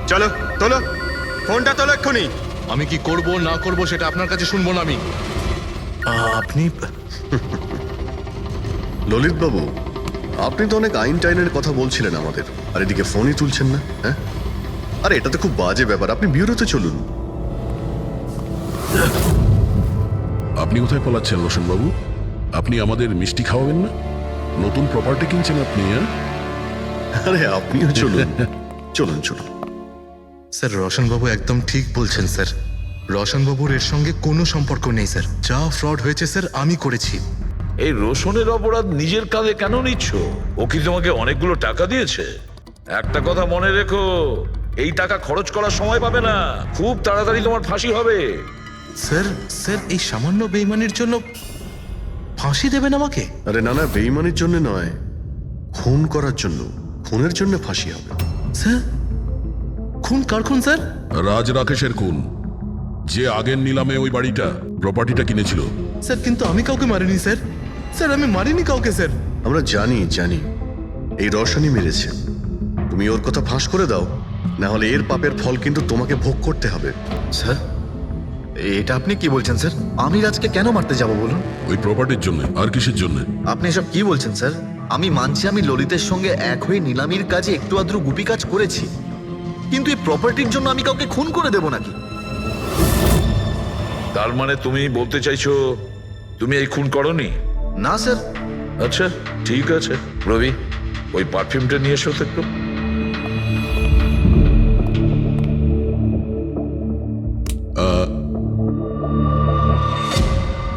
চলো তোলো, ফোনটা তোলো এক্ষুনি। আমি কি করব না করব সেটা আপনার কাছে শুনবো না আমি। আপনি ললিত বাবু, আপনি তো অনেক আইন টাইনের কথা বলছিলেন আমাদের, আর এদিকে ফোনই তুলছেন না। হ্যাঁ, আরে এটা তো খুব বাজে ব্যাপার। আপনি বিউরোতে চলুন। আপনি কোথায় পালাচ্ছেন রোশন বাবু? আপনি আমাদের মিষ্টি খাওয়াবেন না? নতুন প্রপার্টি কিনছেন আপনি? আরে আপনিও চলুন, চলুন চলুন। স্যার, রোশন বাবু একদম ঠিক বলছেন স্যার। রোশন বাবুর এর সঙ্গে কোনো সম্পর্ক নেই স্যার। যা ফ্রড হয়েছে স্যার আমি করেছি। এই রোশনের অপরাধ নিজের কাঁধে কেন নিচ্ছ? ও কি তোমাকে অনেকগুলো টাকা দিয়েছে? একটা কথা মনে রেখো, এই টাকা খরচ করার সময় পাবে না। খুব তাড়াতাড়ি তোমার ফাঁসি হবে। স্যার স্যার, এই সামান্য বেইমানির জন্য ফাঁসি দেবেন আমাকে? আরে না না, বেইমানির জন্য নয়, খুন করার জন্য। খুনের জন্য ফাঁসি হবে। স্যার, খুন কার খুন স্যার? রাজ রাকেশের খুন, যে আগের নিলামে ওই বাড়িটা প্রপার্টিটা কিনেছিল। স্যার, কিন্তু আমি কাউকে মারিনি স্যার। স্যার, আমি মারিনি কাউকে স্যার। আমরা জানি জানি, এই রসানি মেরেছে। তুমি ওর কথা ফাঁস করে দাও, না হলে এর পাপের ফল কিন্তু তোমাকে ভোগ করতে হবে। স্যার, এটা আপনি কি বলছেন স্যার? আমি রাজকে কেন মারতে যাব বলুন? ওই প্রপার্টির জন্য। আর কিসের জন্য? আপনি এসব কি বলছেন স্যার? আমি মানছি আমি ললিতের সঙ্গে এক হয়ে নিলামির কাজে একটু আদ্রু গুপি কাজ করেছি, কিন্তু এই প্রপার্টির জন্য আমি কাউকে খুন করে দেব নাকি? তার মানে তুমি বলতে চাইছো তুমি এই খুন করনি? না স্যার। আচ্ছা ঠিক আছে, রবি ওই পারফিউমটা নিয়ে এসো তো একটু।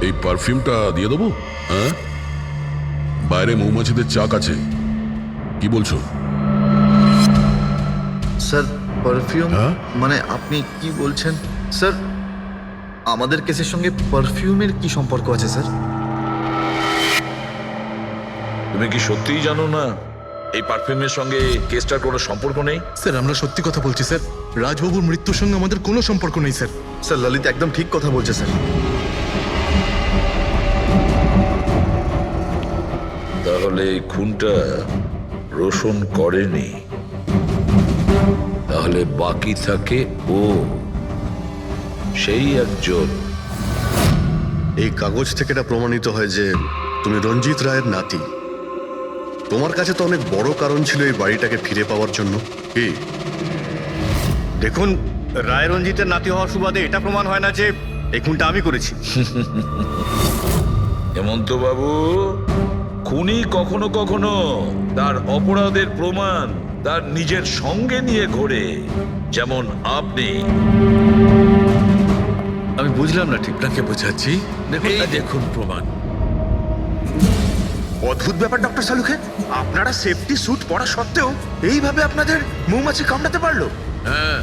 এই পারফিউমটা দিয়ে দেবো? হ্যাঁ, বাইরে মৌমাছিদের চাক আছে। কি বলছো? স্যার, পারফিউম হ্যাঁ? মানে আপনি কি বলছেন স্যার? আমাদের কেসের সঙ্গে পারফিউমের কি সম্পর্ক আছে স্যার? তুমি কি সত্যিই জানো না এই পারফিউমের সঙ্গে কেসটার কোনো সম্পর্ক নেই? স্যার, আমরা সত্যি কথা বলছি স্যার। রাজবাবুর মৃত্যুর সঙ্গে আমাদের কোনো সম্পর্ক নেই স্যার। স্যার, ললিত একদম ঠিক কথা বলছে স্যার। তাহলে এই খুনটা রোশন করেনি, তাহলে বাকি থাকে ও, সেই একজন। এই কাগজ থেকে এটা প্রমাণিত হয় যে তুমি রঞ্জিত রায়ের নাতি। তোমার কাছে তো অনেক বড় কারণ ছিল এই বাড়িটাকে ফিরে পাওয়ার জন্য। কি? দেখুন, রায় রঞ্জিতের নাতি হওয়ার সুবাদে এটা প্রমাণ হয় না যে এই খুনটা আমি করেছি। হেমন্ত বাবু, খুনি কখনো কখনো তার অপরাধের প্রমাণ তার নিজের সঙ্গে নিয়ে ঘোরে, যেমন আপনি। আমি বুঝলাম না ঠিক। আপনাকে বোঝাচ্ছি, এই দেখুন প্রমাণ। অদ্ভুত ব্যাপার ডক্টর সালুখে, আপনারা সেফটি স্যুট পরা সত্ত্বেও এইভাবে আপনাদের মৌমাছি কামড়াতে পারলো? হ্যাঁ,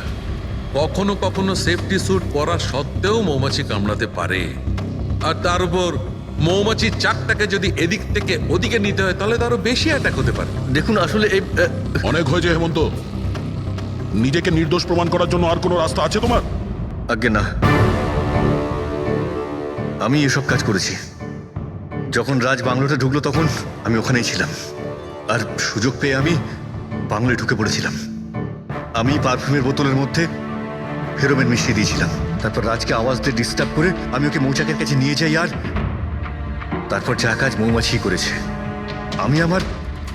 কখনো কখনো সেফটি স্যুট পরা সত্ত্বেও মৌমাছি কামড়াতে পারে। আর তার উপর মৌমাছির চাকটাকে যদি এদিক থেকে ওদিকে নিতে হয় তাহলে তো আরো বেশি অ্যাটাক হতে পারে। দেখুন আসলে এই অনেক হয়েছে হেমন্ত। নিজেকে নির্দোষ প্রমাণ করার জন্য আর কোনো রাস্তা আছে তোমার? আজ্ঞে না, আমি এসব কাজ করেছি। যখন রাজ বাংলোতে ঢুকলো তখন আমি ওখানেই ছিলাম, আর সুযোগ পেয়ে আমি বাংলোয় ঢুকে পড়েছিলাম। আমি পারফিউমের বোতলের মধ্যে ফেরোমেন মিশিয়ে দিয়েছিলাম। তারপর রাজকে আওয়াজ দিয়ে ডিস্টার্ব করে আমি ওকে মৌচাকের কাছে নিয়ে যাই, আর তারপর যা কাজ মৌমাছি করেছে। আমি আমার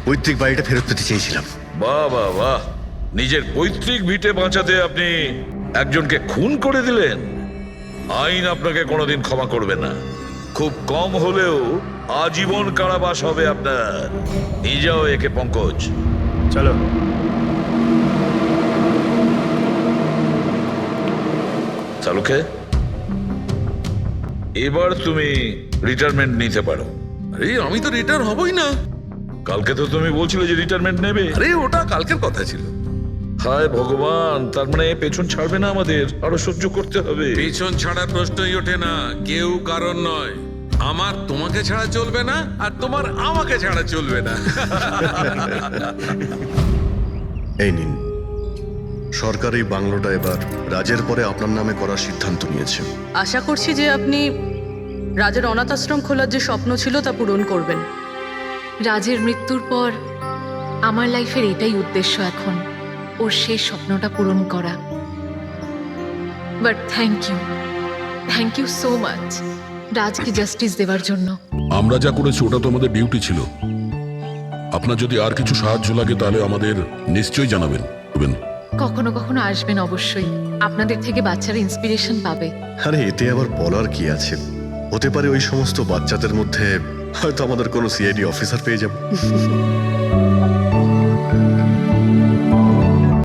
পৈতৃক বাড়িটা ফেরত পেতে চেয়েছিলাম। বাহ বাহ বাহ, নিজের পৈতৃক ভিটে বাঁচাতে আপনি একজনকে খুন করে দিলেন। আইন আপনাকে কোনোদিন ক্ষমা করবে না। খুব কম হলেও আজীবন কারাবাস হবে আপনার। নিয়ে যাও একে পঙ্কজ। চলো। চালুকে, এবার তুমি রিটায়ারমেন্ট নিতে পারো। আরে আমি তো রিটায়ার হবই না। কালকে তো তুমি বলছিলে যে রিটায়ারমেন্ট নেবে। আরে ওটা কালকের কথা ছিল। হায় ভগবান, তার মানে পেছন ছাড়বে না, আমাদের আরো সহ্য করতে হবে। পেছন ছাড়ার প্রশ্নই ওঠে না, কেউ কারণ নয়। আমার তোমাকে ছাড়া চলবে না, আর তোমার আমাকে ছাড়া চলবে না। এই নিন, সরকার এই বাংলোটা এবার রাজের পরে আপনার নামে করার সিদ্ধান্ত নিয়েছে। আশা করছি যে আপনি রাজের অনাথ আশ্রম খোলার যে স্বপ্ন ছিল তা পূরণ করবেন। রাজের মৃত্যুর পর আমার লাইফের এটাই উদ্দেশ্য এখন, ওর শেষ স্বপ্নটা পূরণ করা। But thank you so much রাজকে জাস্টিস দেওয়ার জন্য। আমরা যা করেছি ওটা তো আমাদের ডিউটি ছিল। আপনার যদি আর কিছু সাহায্য লাগে তাহলে আমাদের নিশ্চয়ই জানাবেন। কখনো কখনো আসবেন অবশ্যই, আপনাদের থেকে বাচ্চারা ইন্সপিরেশন পাবে। আরে এতে আবার বলার কি আছে? হতে পারে ওই সমস্ত বাচ্চাদের মধ্যে হয়তো আমাদের কোনো সিআইডি অফিসার পেয়ে যাব।